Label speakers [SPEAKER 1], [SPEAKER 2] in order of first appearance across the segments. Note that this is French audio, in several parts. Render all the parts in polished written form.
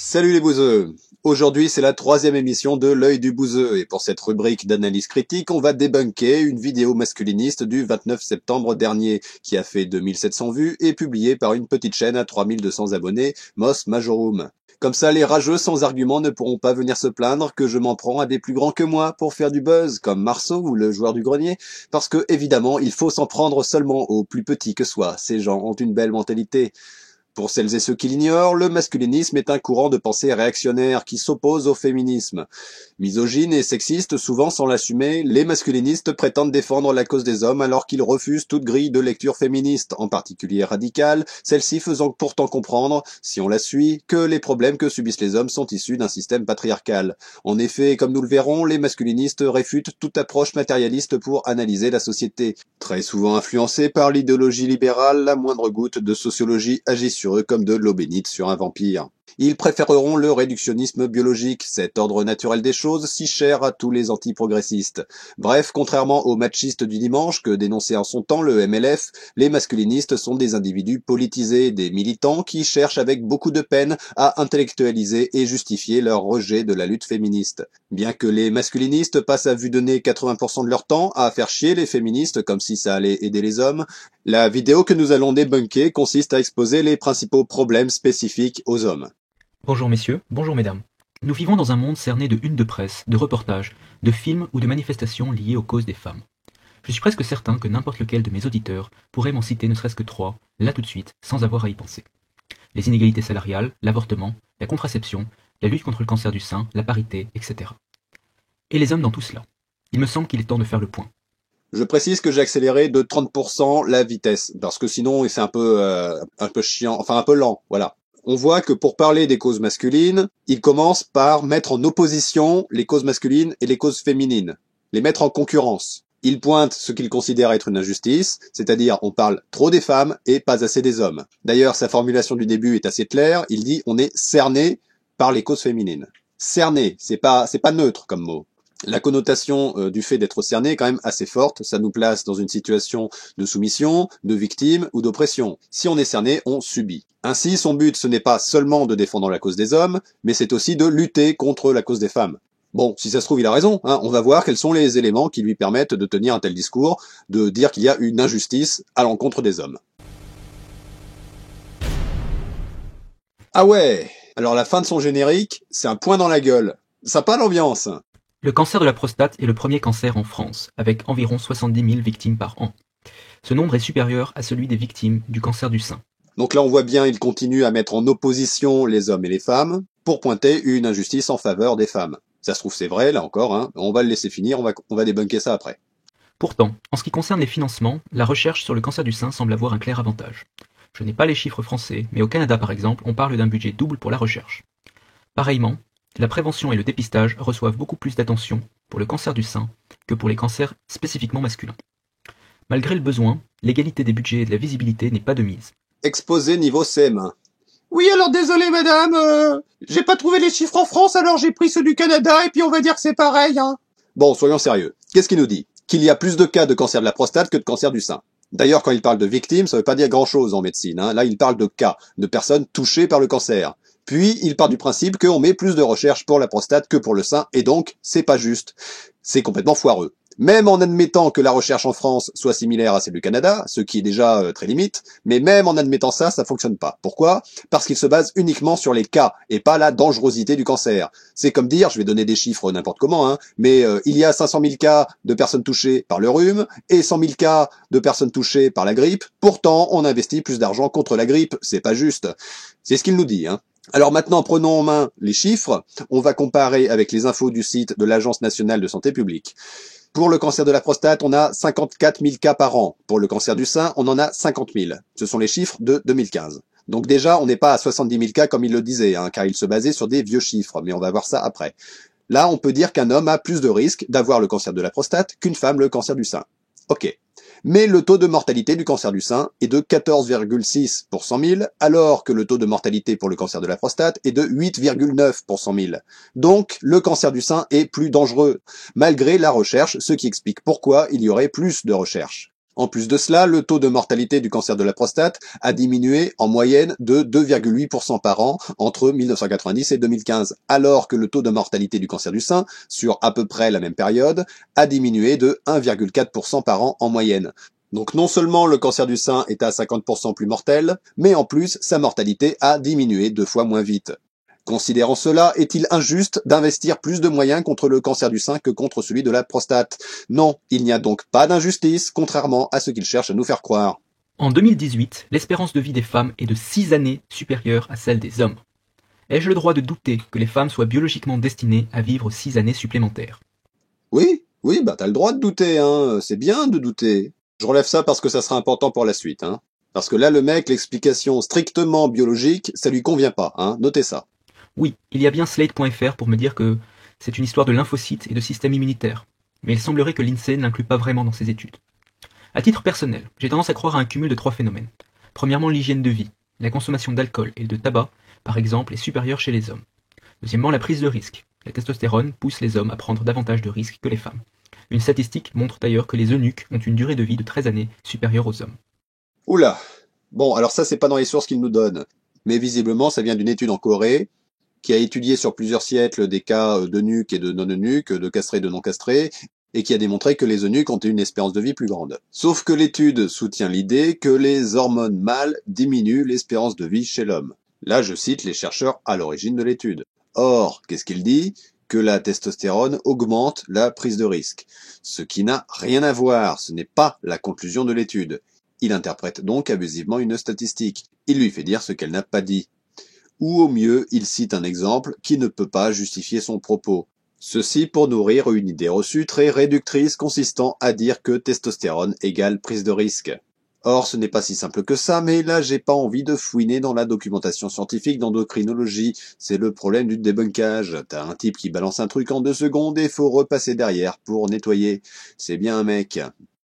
[SPEAKER 1] Salut les bouseux. Aujourd'hui, c'est la 3e émission de l'œil du bouseux, et pour cette rubrique d'analyse critique, on va débunker une vidéo masculiniste du 29 septembre dernier, qui a fait 2700 vues et publiée par une petite chaîne à 3200 abonnés, Mos Majorum. Comme ça, les rageux sans argument ne pourront pas venir se plaindre que je m'en prends à des plus grands que moi pour faire du buzz, comme Marceau ou le joueur du grenier, parce que, évidemment, il faut s'en prendre seulement aux plus petits que soi. Ces gens ont une belle mentalité. Pour celles et ceux qui l'ignorent, le masculinisme est un courant de pensée réactionnaire qui s'oppose au féminisme. Misogyne et sexiste, souvent sans l'assumer, les masculinistes prétendent défendre la cause des hommes alors qu'ils refusent toute grille de lecture féministe, en particulier radicale, celle-ci faisant pourtant comprendre, si on la suit, que les problèmes que subissent les hommes sont issus d'un système patriarcal. En effet, comme nous le verrons, les masculinistes réfutent toute approche matérialiste pour analyser la société. Très souvent influencés par l'idéologie libérale, la moindre goutte de sociologie agit sur eux comme de l'eau bénite sur un vampire. Ils préféreront le réductionnisme biologique, cet ordre naturel des choses si cher à tous les antiprogressistes. Bref, contrairement aux machistes du dimanche que dénonçait en son temps le MLF, les masculinistes sont des individus politisés, des militants qui cherchent avec beaucoup de peine à intellectualiser et justifier leur rejet de la lutte féministe. Bien que les masculinistes passent à vue de nez 80% de leur temps à faire chier les féministes comme si ça allait aider les hommes, la vidéo que nous allons débunker consiste à exposer les principaux problèmes spécifiques aux hommes.
[SPEAKER 2] Bonjour messieurs, bonjour mesdames. Nous vivons dans un monde cerné de unes de presse, de reportages, de films ou de manifestations liées aux causes des femmes. Je suis presque certain que n'importe lequel de mes auditeurs pourrait m'en citer ne serait-ce que 3, là tout de suite, sans avoir à y penser. Les inégalités salariales, l'avortement, la contraception, la lutte contre le cancer du sein, la parité, etc. Et les hommes dans tout cela. Il me semble qu'il est temps de faire le point.
[SPEAKER 1] Je précise que j'ai accéléré de 30% la vitesse, parce que sinon c'est un peu chiant, enfin un peu lent, voilà. On voit que pour parler des causes masculines, il commence par mettre en opposition les causes masculines et les causes féminines, les mettre en concurrence. Il pointe ce qu'il considère être une injustice, c'est-à-dire on parle trop des femmes et pas assez des hommes. D'ailleurs, sa formulation du début est assez claire, il dit on est cerné par les causes féminines. Cerné, c'est pas neutre comme mot. La connotation du fait d'être cerné est quand même assez forte, ça nous place dans une situation de soumission, de victime ou d'oppression. Si on est cerné, on subit. Ainsi, son but ce n'est pas seulement de défendre la cause des hommes, mais c'est aussi de lutter contre la cause des femmes. Bon, si ça se trouve, il a raison, hein, on va voir quels sont les éléments qui lui permettent de tenir un tel discours, de dire qu'il y a une injustice à l'encontre des hommes. Ah ouais, alors la fin de son générique, c'est un point dans la gueule. Ça pas l'ambiance.
[SPEAKER 2] Le cancer de la prostate est le premier cancer en France, avec environ 70 000 victimes par an. Ce nombre est supérieur à celui des victimes du cancer du sein.
[SPEAKER 1] Donc là, on voit bien, il continue à mettre en opposition les hommes et les femmes pour pointer une injustice en faveur des femmes. Ça se trouve, c'est vrai, là encore, hein. On va le laisser finir, on va débunker ça après.
[SPEAKER 2] Pourtant, en ce qui concerne les financements, la recherche sur le cancer du sein semble avoir un clair avantage. Je n'ai pas les chiffres français, mais au Canada par exemple, on parle d'un budget double pour la recherche. Pareillement, la prévention et le dépistage reçoivent beaucoup plus d'attention pour le cancer du sein que pour les cancers spécifiquement masculins. Malgré le besoin, l'égalité des budgets et de la visibilité n'est pas de mise.
[SPEAKER 1] Exposé niveau CM1.
[SPEAKER 3] Oui, alors désolé madame, j'ai pas trouvé les chiffres en France, alors j'ai pris ceux du Canada et puis on va dire que c'est pareil, hein.
[SPEAKER 1] Bon, soyons sérieux. Qu'est-ce qu'il nous dit? Qu'il y a plus de cas de cancer de la prostate que de cancer du sein. D'ailleurs, quand il parle de victimes, ça veut pas dire grand-chose en médecine, hein. Là, il parle de cas, de personnes touchées par le cancer. Puis, il part du principe qu'on met plus de recherche pour la prostate que pour le sein, et donc, c'est pas juste. C'est complètement foireux. Même en admettant que la recherche en France soit similaire à celle du Canada, ce qui est déjà très limite, mais même en admettant ça, ça fonctionne pas. Pourquoi? Parce qu'il se base uniquement sur les cas, et pas la dangerosité du cancer. C'est comme dire, je vais donner des chiffres n'importe comment, hein, mais il y a 500 000 cas de personnes touchées par le rhume, et 100 000 cas de personnes touchées par la grippe, pourtant on investit plus d'argent contre la grippe, c'est pas juste. C'est ce qu'il nous dit, hein. Alors maintenant, prenons en main les chiffres, on va comparer avec les infos du site de l'Agence nationale de santé publique. Pour le cancer de la prostate, on a 54 000 cas par an. Pour le cancer du sein, on en a 50 000. Ce sont les chiffres de 2015. Donc déjà, on n'est pas à 70 000 cas comme il le disait, hein, car il se basait sur des vieux chiffres, mais on va voir ça après. Là, on peut dire qu'un homme a plus de risques d'avoir le cancer de la prostate qu'une femme le cancer du sein. Ok. Mais le taux de mortalité du cancer du sein est de 14,6 pour 100 000, alors que le taux de mortalité pour le cancer de la prostate est de 8,9 pour 100 000. Donc, le cancer du sein est plus dangereux, malgré la recherche, ce qui explique pourquoi il y aurait plus de recherche. En plus de cela, le taux de mortalité du cancer de la prostate a diminué en moyenne de 2,8% par an entre 1990 et 2015, alors que le taux de mortalité du cancer du sein, sur à peu près la même période, a diminué de 1,4% par an en moyenne. Donc non seulement le cancer du sein est à 50% plus mortel, mais en plus sa mortalité a diminué 2 fois moins vite. Considérant cela, est-il injuste d'investir plus de moyens contre le cancer du sein que contre celui de la prostate? Non, il n'y a donc pas d'injustice, contrairement à ce qu'ils cherchent à nous faire croire.
[SPEAKER 2] En 2018, l'espérance de vie des femmes est de 6 années supérieure à celle des hommes. Ai-je le droit de douter que les femmes soient biologiquement destinées à vivre 6 années supplémentaires?
[SPEAKER 1] Oui, t'as le droit de douter, hein, c'est bien de douter. Je relève ça parce que ça sera important pour la suite, hein. Parce que là, le mec, l'explication strictement biologique, ça lui convient pas, hein, notez ça.
[SPEAKER 2] Oui, il y a bien Slate.fr pour me dire que c'est une histoire de lymphocytes et de système immunitaire, mais il semblerait que l'INSEE n'inclut pas vraiment dans ses études. À titre personnel, j'ai tendance à croire à un cumul de 3 phénomènes. Premièrement, l'hygiène de vie. La consommation d'alcool et de tabac, par exemple, est supérieure chez les hommes. Deuxièmement, la prise de risque. La testostérone pousse les hommes à prendre davantage de risques que les femmes. Une statistique montre d'ailleurs que les eunuques ont une durée de vie de 13 années supérieure aux hommes.
[SPEAKER 1] Oula. Bon, alors ça, c'est pas dans les sources qu'ils nous donnent. Mais visiblement, ça vient d'une étude en Corée, qui a étudié sur plusieurs siècles des cas d'eunuques et de non-eunuques, de castrés et de non-castrés, et qui a démontré que les eunuques ont une espérance de vie plus grande. Sauf que l'étude soutient l'idée que les hormones mâles diminuent l'espérance de vie chez l'homme. Là, je cite les chercheurs à l'origine de l'étude. Or, qu'est-ce qu'il dit? Que la testostérone augmente la prise de risque. Ce qui n'a rien à voir, ce n'est pas la conclusion de l'étude. Il interprète donc abusivement une statistique. Il lui fait dire ce qu'elle n'a pas dit. Ou au mieux, il cite un exemple qui ne peut pas justifier son propos. Ceci pour nourrir une idée reçue très réductrice consistant à dire que testostérone égale prise de risque. Or, ce n'est pas si simple que ça, mais là, j'ai pas envie de fouiner dans la documentation scientifique d'endocrinologie. C'est le problème du débunkage. T'as un type qui balance un truc en 2 secondes et faut repasser derrière pour nettoyer. C'est bien un mec.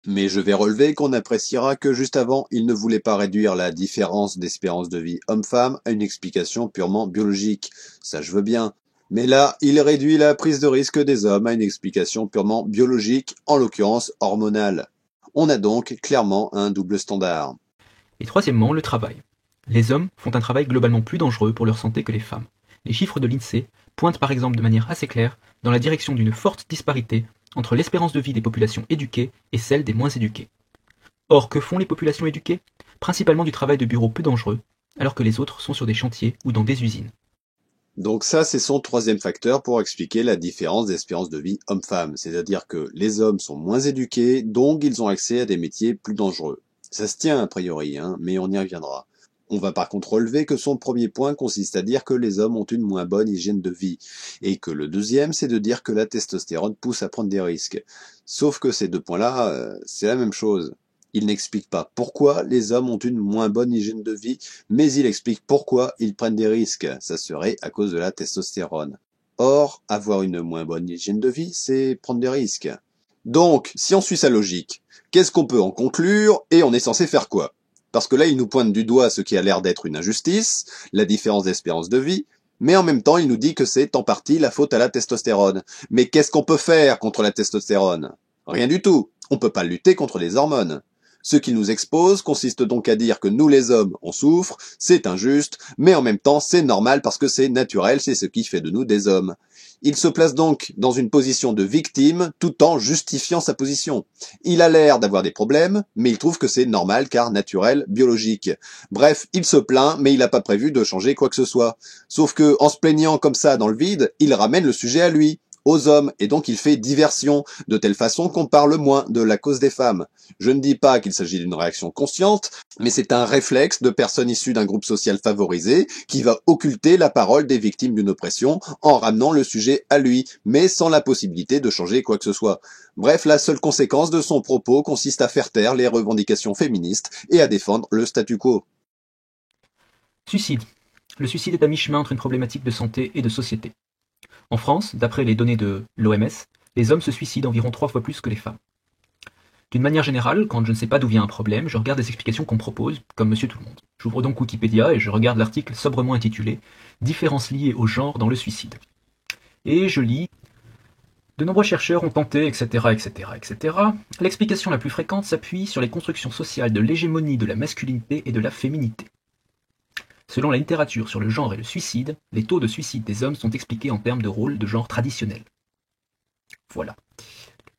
[SPEAKER 1] Mais je vais relever qu'on appréciera que juste avant, il ne voulait pas réduire la différence d'espérance de vie homme-femme à une explication purement biologique. Ça je veux bien. Mais là, il réduit la prise de risque des hommes à une explication purement biologique, en l'occurrence hormonale. On a donc clairement un double standard.
[SPEAKER 2] Et troisièmement, le travail. Les hommes font un travail globalement plus dangereux pour leur santé que les femmes. Les chiffres de l'INSEE pointent par exemple de manière assez claire dans la direction d'une forte disparité entre l'espérance de vie des populations éduquées et celle des moins éduquées. Or, que font les populations éduquées? Principalement du travail de bureau peu dangereux, alors que les autres sont sur des chantiers ou dans des usines.
[SPEAKER 1] Donc ça, c'est son troisième facteur pour expliquer la différence d'espérance de vie homme-femme. C'est-à-dire que les hommes sont moins éduqués, donc ils ont accès à des métiers plus dangereux. Ça se tient a priori, hein, mais on y reviendra. On va par contre relever que son premier point consiste à dire que les hommes ont une moins bonne hygiène de vie, et que le deuxième, c'est de dire que la testostérone pousse à prendre des risques. Sauf que ces 2 points-là, c'est la même chose. Il n'explique pas pourquoi les hommes ont une moins bonne hygiène de vie, mais il explique pourquoi ils prennent des risques. Ça serait à cause de la testostérone. Or, avoir une moins bonne hygiène de vie, c'est prendre des risques. Donc, si on suit sa logique, qu'est-ce qu'on peut en conclure et on est censé faire quoi? Parce que là, il nous pointe du doigt ce qui a l'air d'être une injustice, la différence d'espérance de vie, mais en même temps, il nous dit que c'est en partie la faute à la testostérone. Mais qu'est-ce qu'on peut faire contre la testostérone? Rien du tout. On peut pas lutter contre les hormones. Ce qu'il nous expose consiste donc à dire que nous les hommes, on souffre, c'est injuste, mais en même temps c'est normal parce que c'est naturel, c'est ce qui fait de nous des hommes. Il se place donc dans une position de victime tout en justifiant sa position. Il a l'air d'avoir des problèmes, mais il trouve que c'est normal car naturel, biologique. Bref, il se plaint, mais il n'a pas prévu de changer quoi que ce soit. Sauf que, en se plaignant comme ça dans le vide, il ramène le sujet à lui, aux hommes, et donc il fait diversion, de telle façon qu'on parle moins de la cause des femmes. Je ne dis pas qu'il s'agit d'une réaction consciente, mais c'est un réflexe de personnes issues d'un groupe social favorisé qui va occulter la parole des victimes d'une oppression en ramenant le sujet à lui, mais sans la possibilité de changer quoi que ce soit. Bref, la seule conséquence de son propos consiste à faire taire les revendications féministes et à défendre le statu quo.
[SPEAKER 2] Suicide. Le suicide est à mi-chemin entre une problématique de santé et de société. En France, d'après les données de l'OMS, les hommes se suicident environ 3 fois plus que les femmes. D'une manière générale, quand je ne sais pas d'où vient un problème, je regarde les explications qu'on me propose, comme Monsieur Tout-le-Monde. J'ouvre donc Wikipédia et je regarde l'article sobrement intitulé « Différences liées au genre dans le suicide ». Et je lis De nombreux chercheurs ont tenté, etc., etc., etc. L'explication la plus fréquente s'appuie sur les constructions sociales de l'hégémonie de la masculinité et de la féminité. Selon la littérature sur le genre et le suicide, les taux de suicide des hommes sont expliqués en termes de rôle de genre traditionnel. Voilà.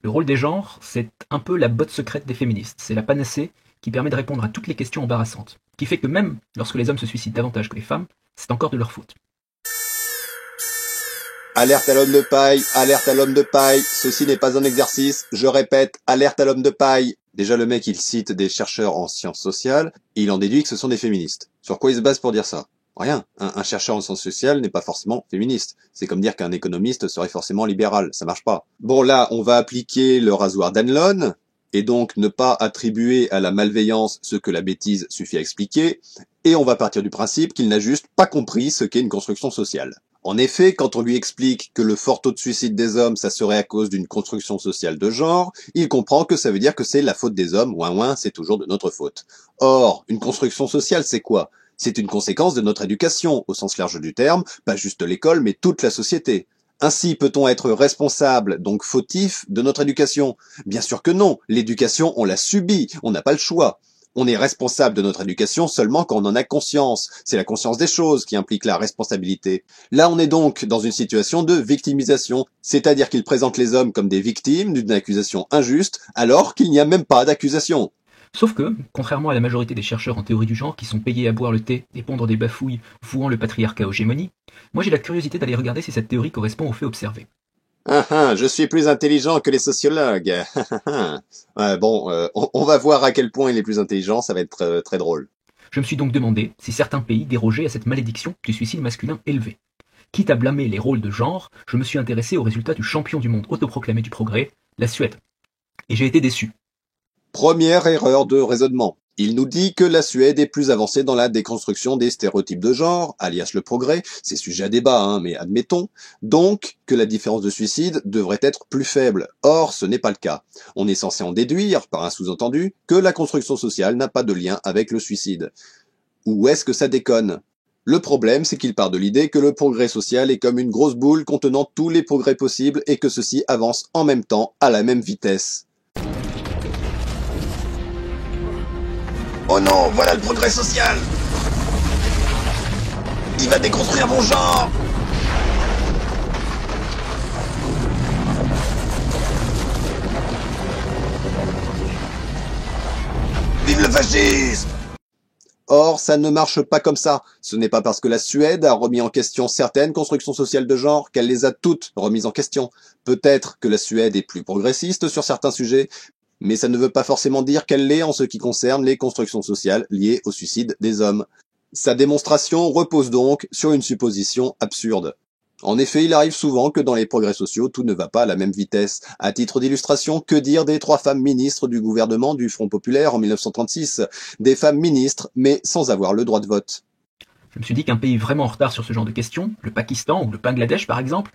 [SPEAKER 2] Le rôle des genres, c'est un peu la botte secrète des féministes. C'est la panacée qui permet de répondre à toutes les questions embarrassantes. Qui fait que même lorsque les hommes se suicident davantage que les femmes, c'est encore de leur faute.
[SPEAKER 1] Alerte à l'homme de paille, alerte à l'homme de paille, ceci n'est pas un exercice, je répète, alerte à l'homme de paille. Déjà le mec il cite des chercheurs en sciences sociales, et il en déduit que ce sont des féministes. Sur quoi il se base pour dire ça? Rien. Un chercheur en sciences sociales n'est pas forcément féministe. C'est comme dire qu'un économiste serait forcément libéral, ça marche pas. Bon là, on va appliquer le rasoir d'Hanlon, et donc ne pas attribuer à la malveillance ce que la bêtise suffit à expliquer, et on va partir du principe qu'il n'a juste pas compris ce qu'est une construction sociale. En effet, quand on lui explique que le fort taux de suicide des hommes, ça serait à cause d'une construction sociale de genre, il comprend que ça veut dire que c'est la faute des hommes, ouin, c'est toujours de notre faute. Or, une construction sociale, c'est quoi? C'est une conséquence de notre éducation, au sens large du terme, pas juste l'école, mais toute la société. Ainsi peut-on être responsable, donc fautif, de notre éducation? Bien sûr que non, l'éducation, on l'a subie, on n'a pas le choix. On est responsable de notre éducation seulement quand on en a conscience. C'est la conscience des choses qui implique la responsabilité. Là, on est donc dans une situation de victimisation, c'est-à-dire qu'il présente les hommes comme des victimes d'une accusation injuste, alors qu'il n'y a même pas d'accusation.
[SPEAKER 2] Sauf que, contrairement à la majorité des chercheurs en théorie du genre qui sont payés à boire le thé et pondre des bafouilles vouant le patriarcat aux gémonies, moi j'ai la curiosité d'aller regarder si cette théorie correspond aux faits observés.
[SPEAKER 1] Je suis plus intelligent que les sociologues. On va voir à quel point il est plus intelligent, ça va être très drôle.
[SPEAKER 2] Je me suis donc demandé si certains pays dérogeaient à cette malédiction du suicide masculin élevé. Quitte à blâmer les rôles de genre, je me suis intéressé aux résultats du champion du monde autoproclamé du progrès, la Suède. Et j'ai été déçu.
[SPEAKER 1] Première erreur de raisonnement. Il nous dit que la Suède est plus avancée dans la déconstruction des stéréotypes de genre, alias le progrès, c'est sujet à débat, mais admettons, donc que la différence de suicide devrait être plus faible. Or, ce n'est pas le cas. On est censé en déduire, par un sous-entendu, que la construction sociale n'a pas de lien avec le suicide. Ou est-ce que ça déconne? Le problème, c'est qu'il part de l'idée que le progrès social est comme une grosse boule contenant tous les progrès possibles et que ceux-ci avancent en même temps, à la même vitesse. Oh non, voilà le progrès social! Il va déconstruire mon genre! Vive le fascisme! Or, ça ne marche pas comme ça. Ce n'est pas parce que la Suède a remis en question certaines constructions sociales de genre qu'elle les a toutes remises en question. Peut-être que la Suède est plus progressiste sur certains sujets, mais ça ne veut pas forcément dire qu'elle l'est en ce qui concerne les constructions sociales liées au suicide des hommes. Sa démonstration repose donc sur une supposition absurde. En effet, il arrive souvent que dans les progrès sociaux, tout ne va pas à la même vitesse. À titre d'illustration, que dire des 3 femmes ministres du gouvernement du Front Populaire en 1936? Des femmes ministres, mais sans avoir le droit de vote.
[SPEAKER 2] Je me suis dit qu'un pays vraiment en retard sur ce genre de questions, le Pakistan ou le Bangladesh par exemple,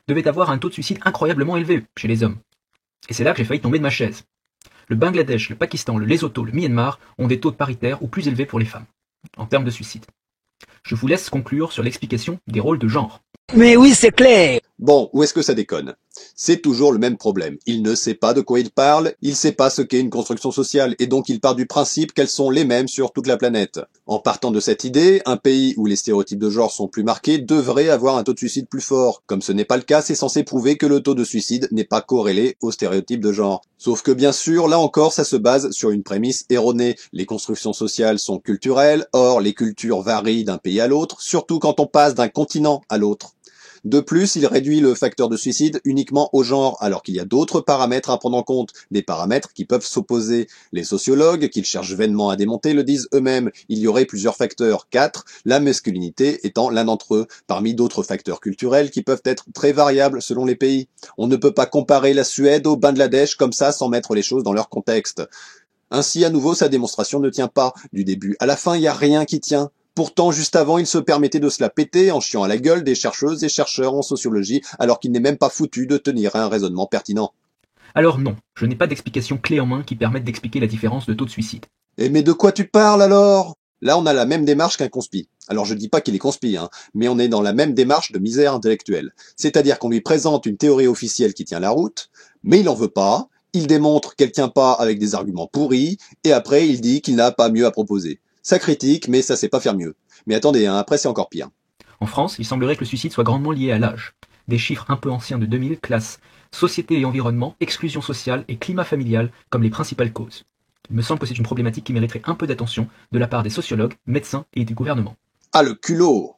[SPEAKER 2] devait avoir un taux de suicide incroyablement élevé chez les hommes. Et c'est là que j'ai failli tomber de ma chaise. Le Bangladesh, le Pakistan, le Lesotho, le Myanmar ont des taux de paritaire ou plus élevés pour les femmes, en termes de suicide. Je vous laisse conclure sur l'explication des rôles de genre.
[SPEAKER 4] Mais oui, c'est clair.
[SPEAKER 1] Bon, où est-ce que ça déconne? C'est toujours le même problème. Il ne sait pas de quoi il parle, il sait pas ce qu'est une construction sociale, et donc il part du principe qu'elles sont les mêmes sur toute la planète. En partant de cette idée, un pays où les stéréotypes de genre sont plus marqués devrait avoir un taux de suicide plus fort. Comme ce n'est pas le cas, c'est censé prouver que le taux de suicide n'est pas corrélé aux stéréotypes de genre. Sauf que bien sûr, là encore, ça se base sur une prémisse erronée. Les constructions sociales sont culturelles, or les cultures varient d'un pays à l'autre, surtout quand on passe d'un continent à l'autre. De plus, il réduit le facteur de suicide uniquement au genre, alors qu'il y a d'autres paramètres à prendre en compte, des paramètres qui peuvent s'opposer. Les sociologues, qu'ils cherchent vainement à démonter, le disent eux-mêmes. Il y aurait plusieurs facteurs, 4, la masculinité étant l'un d'entre eux, parmi d'autres facteurs culturels qui peuvent être très variables selon les pays. On ne peut pas comparer la Suède au Bangladesh comme ça sans mettre les choses dans leur contexte. Ainsi, à nouveau, sa démonstration ne tient pas. Du début à la fin, il n'y a rien qui tient. Pourtant, juste avant, il se permettait de se la péter en chiant à la gueule des chercheuses et chercheurs en sociologie, alors qu'il n'est même pas foutu de tenir un raisonnement pertinent.
[SPEAKER 2] Alors non, je n'ai pas d'explication clé en main qui permette d'expliquer la différence de taux de suicide.
[SPEAKER 1] Mais de quoi tu parles alors? Là, on a la même démarche qu'un conspi. Alors je dis pas qu'il est conspi, hein, mais on est dans la même démarche de misère intellectuelle. C'est-à-dire qu'on lui présente une théorie officielle qui tient la route, mais il en veut pas, il démontre qu'elle tient pas avec des arguments pourris, et après il dit qu'il n'a pas mieux à proposer. Ça critique, mais ça sait pas faire mieux. Mais attendez, hein, après c'est encore pire.
[SPEAKER 2] En France, il semblerait que le suicide soit grandement lié à l'âge. Des chiffres un peu anciens de 2000 classent société et environnement, exclusion sociale et climat familial comme les principales causes. Il me semble que c'est une problématique qui mériterait un peu d'attention de la part des sociologues, médecins et du gouvernement.
[SPEAKER 1] Ah, le culot!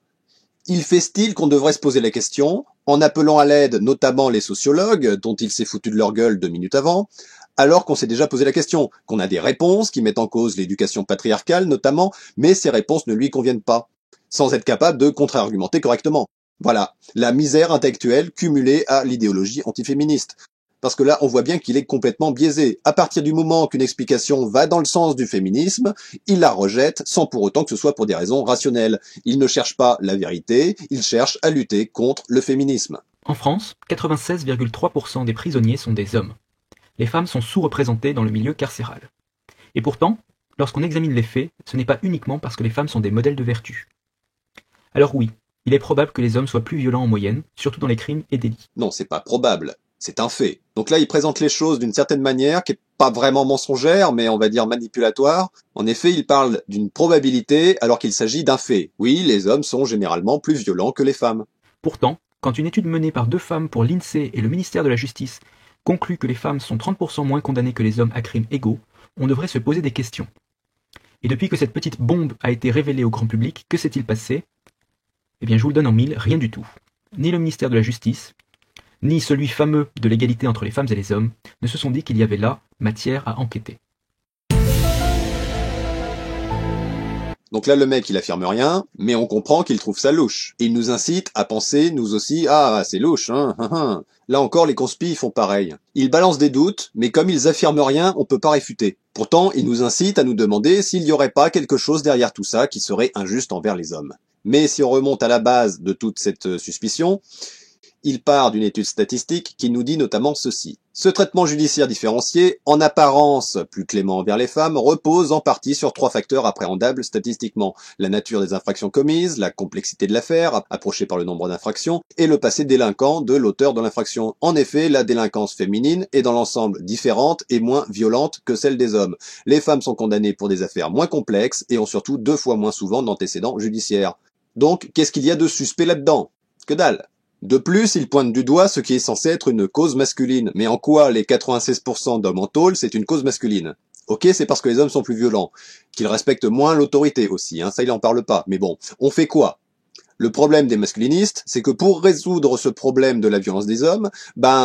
[SPEAKER 1] Il fait style qu'on devrait se poser la question, en appelant à l'aide notamment les sociologues, dont il s'est foutu de leur gueule 2 minutes avant, alors qu'on s'est déjà posé la question, qu'on a des réponses qui mettent en cause l'éducation patriarcale notamment, mais ces réponses ne lui conviennent pas, sans être capable de contre-argumenter correctement. Voilà, la misère intellectuelle cumulée à l'idéologie antiféministe. Parce que là, on voit bien qu'il est complètement biaisé. À partir du moment qu'une explication va dans le sens du féminisme, il la rejette sans pour autant que ce soit pour des raisons rationnelles. Il ne cherche pas la vérité, il cherche à lutter contre le féminisme.
[SPEAKER 2] En France, 96,3% des prisonniers sont des hommes. Les femmes sont sous-représentées dans le milieu carcéral. Et pourtant, lorsqu'on examine les faits, ce n'est pas uniquement parce que les femmes sont des modèles de vertu. Alors oui, il est probable que les hommes soient plus violents en moyenne, surtout dans les crimes et délits.
[SPEAKER 1] Non, c'est pas probable. C'est un fait. Donc là, il présente les choses d'une certaine manière qui est pas vraiment mensongère, mais on va dire manipulatoire. En effet, il parle d'une probabilité alors qu'il s'agit d'un fait. Oui, les hommes sont généralement plus violents que les femmes.
[SPEAKER 2] Pourtant, quand une étude menée par 2 femmes pour l'INSEE et le ministère de la Justice conclut que les femmes sont 30% moins condamnées que les hommes à crimes égaux, on devrait se poser des questions. Et depuis que cette petite bombe a été révélée au grand public, que s'est-il passé? Eh bien, je vous le donne en mille, rien du tout. Ni le ministère de la Justice, ni celui fameux de l'égalité entre les femmes et les hommes, ne se sont dit qu'il y avait là matière à enquêter.
[SPEAKER 1] Donc là, le mec, il affirme rien, mais on comprend qu'il trouve ça louche. Et il nous incite à penser, nous aussi, ah, c'est louche, hein. Là encore, les conspis font pareil. Ils balancent des doutes, mais comme ils affirment rien, on peut pas réfuter. Pourtant, ils nous incitent à nous demander s'il y aurait pas quelque chose derrière tout ça qui serait injuste envers les hommes. Mais si on remonte à la base de toute cette suspicion, il part d'une étude statistique qui nous dit notamment ceci. Ce traitement judiciaire différencié, en apparence plus clément envers les femmes, repose en partie sur 3 facteurs appréhendables statistiquement. La nature des infractions commises, la complexité de l'affaire, approchée par le nombre d'infractions, et le passé délinquant de l'auteur de l'infraction. En effet, la délinquance féminine est dans l'ensemble différente et moins violente que celle des hommes. Les femmes sont condamnées pour des affaires moins complexes et ont surtout 2 fois moins souvent d'antécédents judiciaires. Donc, qu'est-ce qu'il y a de suspect là-dedans? Que dalle! De plus, il pointe du doigt ce qui est censé être une cause masculine. Mais en quoi les 96% d'hommes en tôle, c'est une cause masculine? Ok, c'est parce que les hommes sont plus violents, qu'ils respectent moins l'autorité aussi, hein, ça il en parle pas. Mais bon, on fait quoi? Le problème des masculinistes, c'est que pour résoudre ce problème de la violence des hommes,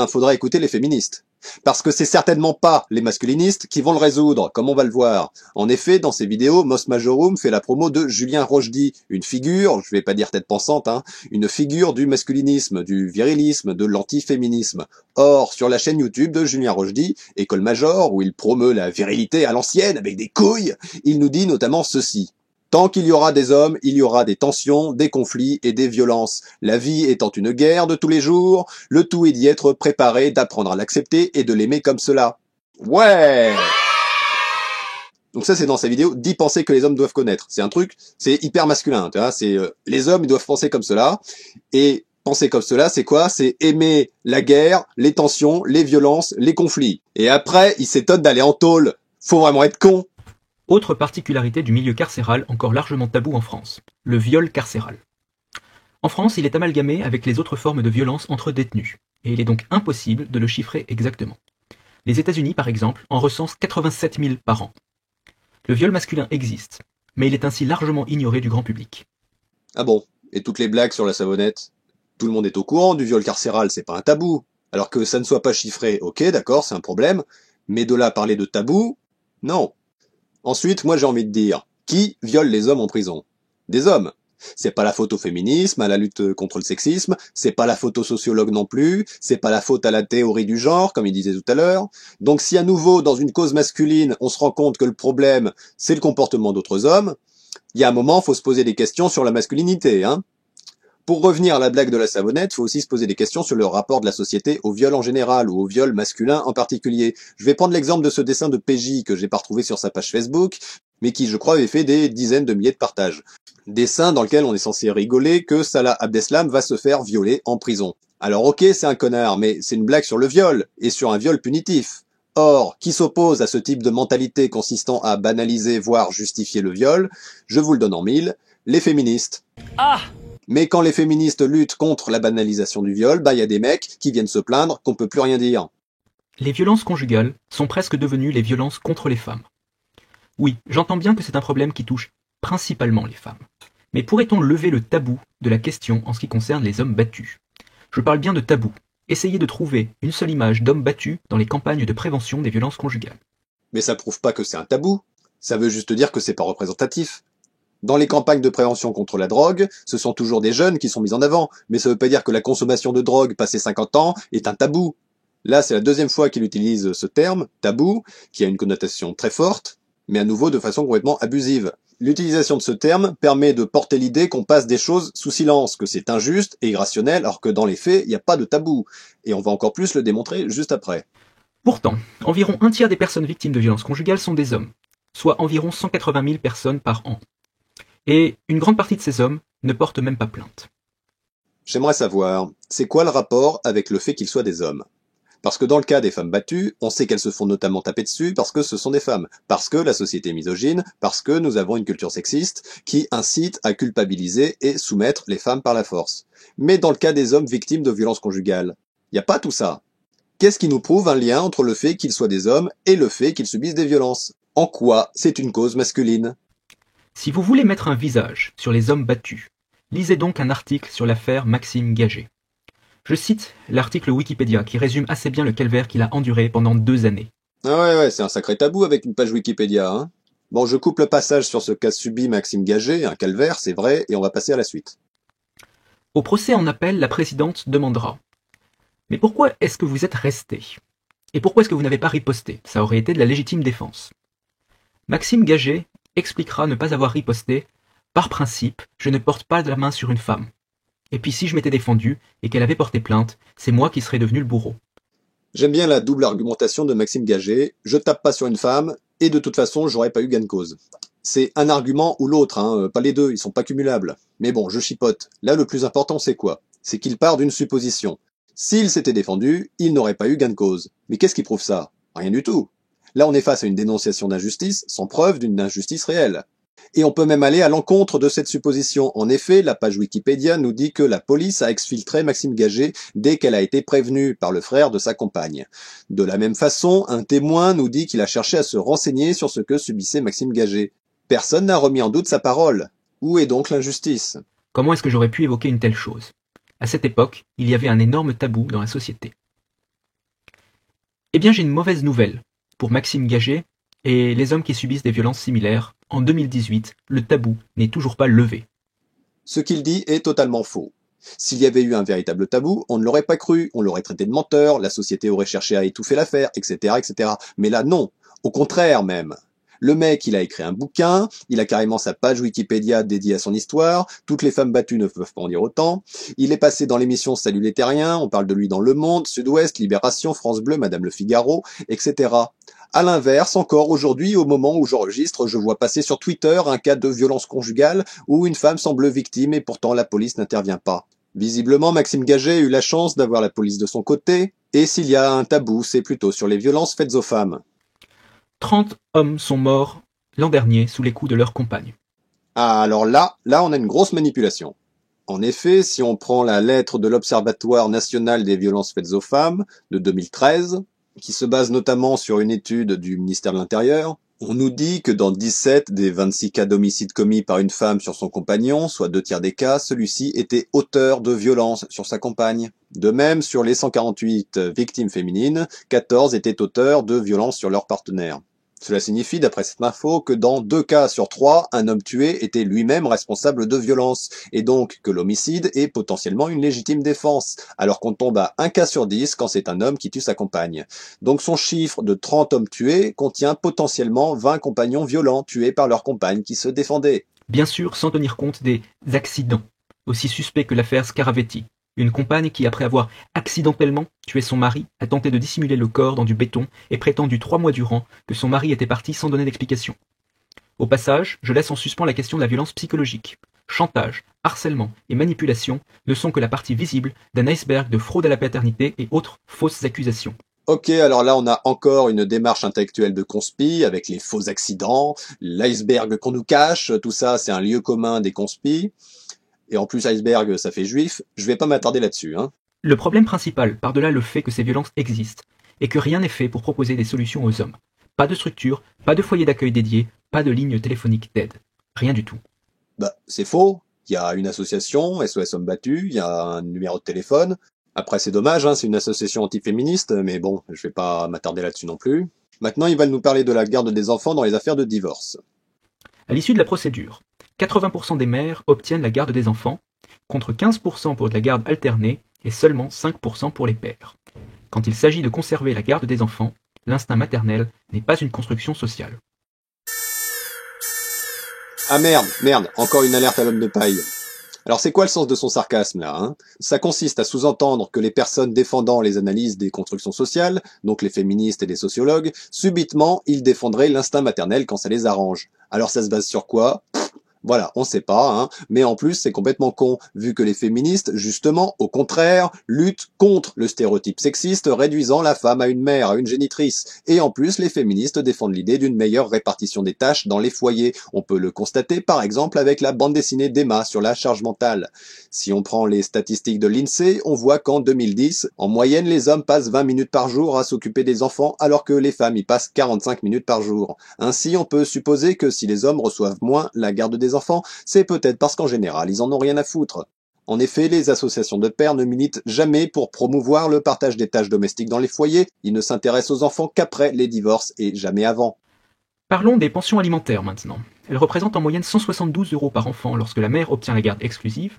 [SPEAKER 1] faudra écouter les féministes. Parce que c'est certainement pas les masculinistes qui vont le résoudre, comme on va le voir. En effet, dans ses vidéos, Mos Majorum fait la promo de Julien Rochdy, une figure, je vais pas dire tête pensante, une figure du masculinisme, du virilisme, de l'antiféminisme. Or, sur la chaîne YouTube de Julien Rochdy, École Major, où il promeut la virilité à l'ancienne avec des couilles, il nous dit notamment ceci. Tant qu'il y aura des hommes, il y aura des tensions, des conflits et des violences. La vie étant une guerre de tous les jours, le tout est d'y être préparé, d'apprendre à l'accepter et de l'aimer comme cela. Ouais! Donc ça, c'est dans sa vidéo « 10 pensées que les hommes doivent connaître ». C'est un truc, c'est hyper masculin, tu vois, c'est les hommes, ils doivent penser comme cela. Et penser comme cela, c'est quoi? C'est aimer la guerre, les tensions, les violences, les conflits. Et après, il s'étonne d'aller en tôle. Faut vraiment être con.
[SPEAKER 2] Autre particularité du milieu carcéral encore largement tabou en France, le viol carcéral. En France, il est amalgamé avec les autres formes de violence entre détenus, et il est donc impossible de le chiffrer exactement. Les États-Unis, par exemple, en recensent 87 000 par an. Le viol masculin existe, mais il est ainsi largement ignoré du grand public.
[SPEAKER 1] Ah bon? Et toutes les blagues sur la savonnette? Tout le monde est au courant du viol carcéral, c'est pas un tabou. Alors que ça ne soit pas chiffré, ok, d'accord, c'est un problème, mais de là à parler de tabou, non. Ensuite, moi j'ai envie de dire, qui viole les hommes en prison? Des hommes. C'est pas la faute au féminisme, à la lutte contre le sexisme, c'est pas la faute aux sociologues non plus, c'est pas la faute à la théorie du genre, comme il disait tout à l'heure. Donc si à nouveau, dans une cause masculine, on se rend compte que le problème, c'est le comportement d'autres hommes, il y a un moment, faut se poser des questions sur la masculinité, hein. Pour revenir à la blague de la savonnette, il faut aussi se poser des questions sur le rapport de la société au viol en général ou au viol masculin en particulier. Je vais prendre l'exemple de ce dessin de PJ que j'ai pas retrouvé sur sa page Facebook, mais qui, je crois, avait fait des dizaines de milliers de partages. Dessin dans lequel on est censé rigoler que Salah Abdeslam va se faire violer en prison. Alors ok, c'est un connard, mais c'est une blague sur le viol, et sur un viol punitif. Or, qui s'oppose à ce type de mentalité consistant à banaliser, voire justifier le viol, je vous le donne en mille, les féministes.
[SPEAKER 4] Ah!
[SPEAKER 1] Mais quand les féministes luttent contre la banalisation du viol, y a des mecs qui viennent se plaindre qu'on peut plus rien dire.
[SPEAKER 2] Les violences conjugales sont presque devenues les violences contre les femmes. Oui, j'entends bien que c'est un problème qui touche principalement les femmes. Mais pourrait-on lever le tabou de la question en ce qui concerne les hommes battus? Je parle bien de tabou. Essayez de trouver une seule image d'homme battu dans les campagnes de prévention des violences conjugales.
[SPEAKER 1] Mais ça prouve pas que c'est un tabou. Ça veut juste dire que c'est pas représentatif. Dans les campagnes de prévention contre la drogue, ce sont toujours des jeunes qui sont mis en avant, mais ça veut pas dire que la consommation de drogue passé 50 ans est un tabou. Là, c'est la deuxième fois qu'il utilise ce terme, tabou, qui a une connotation très forte, mais à nouveau de façon complètement abusive. L'utilisation de ce terme permet de porter l'idée qu'on passe des choses sous silence, que c'est injuste et irrationnel, alors que dans les faits, il n'y a pas de tabou. Et on va encore plus le démontrer juste après.
[SPEAKER 2] Pourtant, environ un tiers des personnes victimes de violences conjugales sont des hommes, soit environ 180 000 personnes par an. Et une grande partie de ces hommes ne portent même pas plainte.
[SPEAKER 1] J'aimerais savoir, c'est quoi le rapport avec le fait qu'ils soient des hommes? Parce que dans le cas des femmes battues, on sait qu'elles se font notamment taper dessus parce que ce sont des femmes, parce que la société est misogyne, parce que nous avons une culture sexiste qui incite à culpabiliser et soumettre les femmes par la force. Mais dans le cas des hommes victimes de violences conjugales, il n'y a pas tout ça. Qu'est-ce qui nous prouve un lien entre le fait qu'ils soient des hommes et le fait qu'ils subissent des violences? En quoi c'est une cause masculine?
[SPEAKER 2] Si vous voulez mettre un visage sur les hommes battus, lisez donc un article sur l'affaire Maxime Gagé. Je cite l'article Wikipédia qui résume assez bien le calvaire qu'il a enduré pendant 2 années.
[SPEAKER 1] Ah ouais, c'est un sacré tabou avec une page Wikipédia, hein. Bon, je coupe le passage sur ce qu'a subi Maxime Gagé, un calvaire, c'est vrai, et on va passer à la suite.
[SPEAKER 2] Au procès en appel, la présidente demandera « Mais pourquoi est-ce que vous êtes resté? Et pourquoi est-ce que vous n'avez pas riposté? Ça aurait été de la légitime défense. » Maxime Gagé expliquera ne pas avoir riposté « Par principe, je ne porte pas la main sur une femme. Et puis si je m'étais défendu et qu'elle avait porté plainte, c'est moi qui serais devenu le bourreau. »
[SPEAKER 1] J'aime bien la double argumentation de Maxime Gagé, je tape pas sur une femme, et de toute façon, j'aurais pas eu gain de cause. C'est un argument ou l'autre, hein, pas les deux, ils sont pas cumulables. Mais bon, je chipote. Là, le plus important, c'est quoi? C'est qu'il part d'une supposition. S'il s'était défendu, il n'aurait pas eu gain de cause. Mais qu'est-ce qui prouve ça? Rien du tout. Là, on est face à une dénonciation d'injustice, sans preuve d'une injustice réelle. Et on peut même aller à l'encontre de cette supposition. En effet, la page Wikipédia nous dit que la police a exfiltré Maxime Gagé dès qu'elle a été prévenue par le frère de sa compagne. De la même façon, un témoin nous dit qu'il a cherché à se renseigner sur ce que subissait Maxime Gagé. Personne n'a remis en doute sa parole. Où est donc l'injustice?
[SPEAKER 2] Comment est-ce que j'aurais pu évoquer une telle chose? À cette époque, il y avait un énorme tabou dans la société. Eh bien, j'ai une mauvaise nouvelle pour Maxime Gagé et les hommes qui subissent des violences similaires. En 2018, le tabou n'est toujours pas levé.
[SPEAKER 1] Ce qu'il dit est totalement faux. S'il y avait eu un véritable tabou, on ne l'aurait pas cru, on l'aurait traité de menteur, la société aurait cherché à étouffer l'affaire, etc., etc. Mais là, non. Au contraire même. Le mec, il a écrit un bouquin, il a carrément sa page Wikipédia dédiée à son histoire, toutes les femmes battues ne peuvent pas en dire autant, il est passé dans l'émission Salut les terriens, on parle de lui dans Le Monde, Sud-Ouest, Libération, France Bleu, Madame Le Figaro, etc. À l'inverse, encore aujourd'hui, au moment où j'enregistre, je vois passer sur Twitter un cas de violence conjugale où une femme semble victime et pourtant la police n'intervient pas. Visiblement, Maxime Gagé a eu la chance d'avoir la police de son côté, et s'il y a un tabou, c'est plutôt sur les violences faites aux femmes.
[SPEAKER 2] 30 hommes sont morts l'an dernier sous les coups de leurs compagnes.
[SPEAKER 1] Ah, alors là, on a une grosse manipulation. En effet, si on prend la lettre de l'Observatoire national des violences faites aux femmes de 2013, qui se base notamment sur une étude du ministère de l'Intérieur, on nous dit que dans 17 des 26 cas d'homicide commis par une femme sur son compagnon, soit 2 tiers des cas, celui-ci était auteur de violences sur sa compagne. De même, sur les 148 victimes féminines, 14 étaient auteurs de violences sur leur partenaire. Cela signifie, d'après cette info, que dans 2 cas sur 3, un homme tué était lui-même responsable de violences, et donc que l'homicide est potentiellement une légitime défense, alors qu'on tombe à 1 cas sur 10 quand c'est un homme qui tue sa compagne. Donc son chiffre de 30 hommes tués contient potentiellement 20 compagnons violents tués par leur compagne qui se défendaient.
[SPEAKER 2] Bien sûr, sans tenir compte des accidents, aussi suspects que l'affaire Scaravetti. Une compagne qui, après avoir accidentellement tué son mari, a tenté de dissimuler le corps dans du béton et prétendu 3 mois durant que son mari était parti sans donner d'explication. Au passage, je laisse en suspens la question de la violence psychologique. Chantage, harcèlement et manipulation ne sont que la partie visible d'un iceberg de fraude à la paternité et autres fausses accusations.
[SPEAKER 1] Ok, alors là on a encore une démarche intellectuelle de conspi avec les faux accidents, l'iceberg qu'on nous cache, tout ça c'est un lieu commun des conspis. Et en plus iceberg ça fait juif, je vais pas m'attarder là-dessus.
[SPEAKER 2] Le problème principal, par-delà le fait que ces violences existent, est que rien n'est fait pour proposer des solutions aux hommes. Pas de structure, pas de foyer d'accueil dédié, pas de ligne téléphonique d'aide. Rien du tout.
[SPEAKER 1] Bah c'est faux, il y a une association, SOS Hommes Battus, il y a un numéro de téléphone. Après c'est dommage, c'est une association antiféministe, mais bon, je vais pas m'attarder là-dessus non plus. Maintenant ils veulent nous parler de la garde des enfants dans les affaires de divorce.
[SPEAKER 2] À l'issue de la procédure, 80% des mères obtiennent la garde des enfants, contre 15% pour de la garde alternée et seulement 5% pour les pères. Quand il s'agit de conserver la garde des enfants, l'instinct maternel n'est pas une construction sociale.
[SPEAKER 1] Ah merde, encore une alerte à l'homme de paille. Alors c'est quoi le sens de son sarcasme là Ça consiste à sous-entendre que les personnes défendant les analyses des constructions sociales, donc les féministes et les sociologues, subitement ils défendraient l'instinct maternel quand ça les arrange. Alors ça se base sur quoi ? Voilà, on sait pas, mais en plus c'est complètement con, vu que les féministes, justement, au contraire, luttent contre le stéréotype sexiste réduisant la femme à une mère, à une génitrice. Et en plus, les féministes défendent l'idée d'une meilleure répartition des tâches dans les foyers. On peut le constater par exemple avec la bande dessinée d'Emma sur la charge mentale. Si on prend les statistiques de l'INSEE, on voit qu'en 2010, en moyenne, les hommes passent 20 minutes par jour à s'occuper des enfants, alors que les femmes y passent 45 minutes par jour. Ainsi, on peut supposer que si les hommes reçoivent moins la garde des enfants, c'est peut-être parce qu'en général, ils en ont rien à foutre. En effet, les associations de pères ne militent jamais pour promouvoir le partage des tâches domestiques dans les foyers, ils ne s'intéressent aux enfants qu'après les divorces et jamais avant.
[SPEAKER 2] Parlons des pensions alimentaires maintenant. Elles représentent en moyenne 172 € par enfant lorsque la mère obtient la garde exclusive,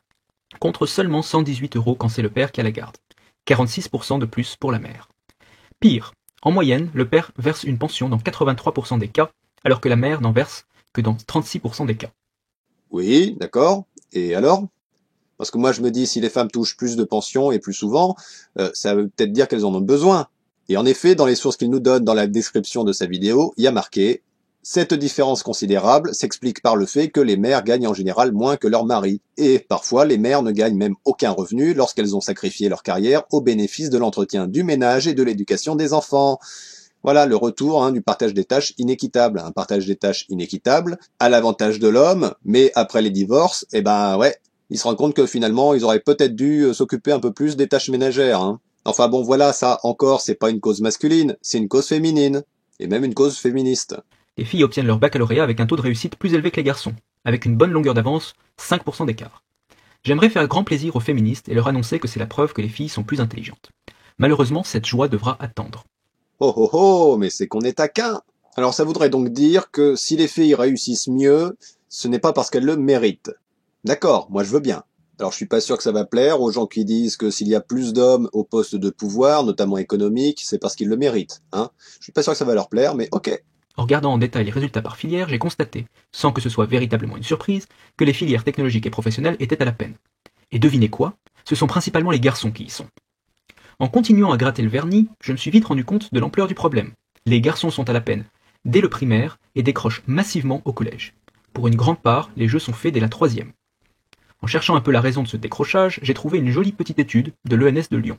[SPEAKER 2] contre seulement 118 € quand c'est le père qui a la garde. 46% de plus pour la mère. Pire, en moyenne, le père verse une pension dans 83% des cas, alors que la mère n'en verse que dans 36% des cas.
[SPEAKER 1] Oui, d'accord. Et alors ? Parce que moi je me dis, si les femmes touchent plus de pensions et plus souvent, ça veut peut-être dire qu'elles en ont besoin. Et en effet, dans les sources qu'il nous donne dans la description de sa vidéo, il y a marqué « Cette différence considérable s'explique par le fait que les mères gagnent en général moins que leurs maris. Et parfois, les mères ne gagnent même aucun revenu lorsqu'elles ont sacrifié leur carrière au bénéfice de l'entretien du ménage et de l'éducation des enfants. » Voilà le retour du partage des tâches inéquitable. Un partage des tâches inéquitable à l'avantage de l'homme, mais après les divorces, ils se rendent compte que finalement, ils auraient peut-être dû s'occuper un peu plus des tâches ménagères. Enfin bon, voilà, ça encore, c'est pas une cause masculine, c'est une cause féminine, et même une cause féministe.
[SPEAKER 2] Les filles obtiennent leur baccalauréat avec un taux de réussite plus élevé que les garçons, avec une bonne longueur d'avance, 5% d'écart. J'aimerais faire grand plaisir aux féministes et leur annoncer que c'est la preuve que les filles sont plus intelligentes. Malheureusement, cette joie devra attendre.
[SPEAKER 1] Oh oh oh, mais c'est qu'on est taquin. Alors ça voudrait donc dire que si les filles réussissent mieux, ce n'est pas parce qu'elles le méritent. D'accord, moi je veux bien. Alors je suis pas sûr que ça va plaire aux gens qui disent que s'il y a plus d'hommes au poste de pouvoir, notamment économique, c'est parce qu'ils le méritent. Je suis pas sûr que ça va leur plaire, mais ok.
[SPEAKER 2] En regardant en détail les résultats par filière, j'ai constaté, sans que ce soit véritablement une surprise, que les filières technologiques et professionnelles étaient à la peine. Et devinez quoi ? Ce sont principalement les garçons qui y sont. En continuant à gratter le vernis, je me suis vite rendu compte de l'ampleur du problème. Les garçons sont à la peine dès le primaire et décrochent massivement au collège. Pour une grande part, les jeux sont faits dès la 3e. En cherchant un peu la raison de ce décrochage, j'ai trouvé une jolie petite étude de l'ENS de Lyon.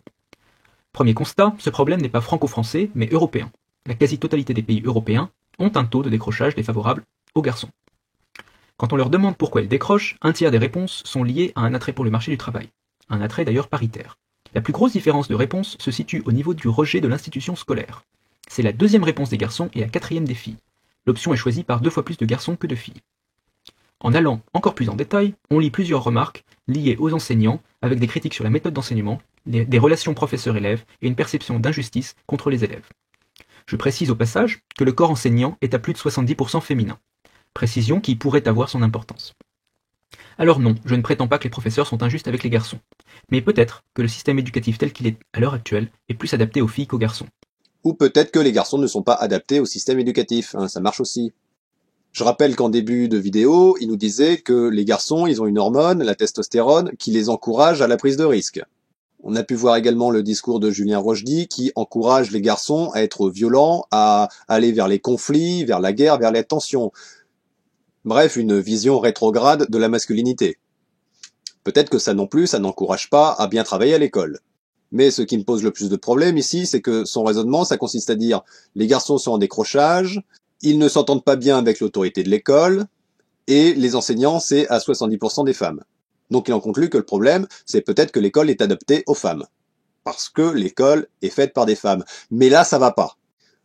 [SPEAKER 2] Premier constat, ce problème n'est pas franco-français, mais européen. La quasi-totalité des pays européens ont un taux de décrochage défavorable aux garçons. Quand on leur demande pourquoi ils décrochent, un tiers des réponses sont liées à un attrait pour le marché du travail. Un attrait d'ailleurs paritaire. La plus grosse différence de réponse se situe au niveau du rejet de l'institution scolaire. C'est la 2e réponse des garçons et la 4e des filles. L'option est choisie par 2 fois plus de garçons que de filles. En allant encore plus en détail, on lit plusieurs remarques liées aux enseignants, avec des critiques sur la méthode d'enseignement, des relations professeurs-élèves et une perception d'injustice contre les élèves. Je précise au passage que le corps enseignant est à plus de 70% féminin. Précision qui pourrait avoir son importance. Alors non, je ne prétends pas que les professeurs sont injustes avec les garçons. Mais peut-être que le système éducatif tel qu'il est à l'heure actuelle est plus adapté aux filles qu'aux garçons.
[SPEAKER 1] Ou peut-être que les garçons ne sont pas adaptés au système éducatif, ça marche aussi. Je rappelle qu'en début de vidéo, il nous disait que les garçons, ils ont une hormone, la testostérone, qui les encourage à la prise de risque. On a pu voir également le discours de Julien Rochdy qui encourage les garçons à être violents, à aller vers les conflits, vers la guerre, vers les tensions. Bref, une vision rétrograde de la masculinité. Peut-être que ça non plus, ça n'encourage pas à bien travailler à l'école. Mais ce qui me pose le plus de problèmes ici, c'est que son raisonnement, ça consiste à dire les garçons sont en décrochage, ils ne s'entendent pas bien avec l'autorité de l'école, et les enseignants, c'est à 70% des femmes. Donc il en conclut que le problème, c'est peut-être que l'école est adaptée aux femmes. Parce que l'école est faite par des femmes. Mais là, ça va pas.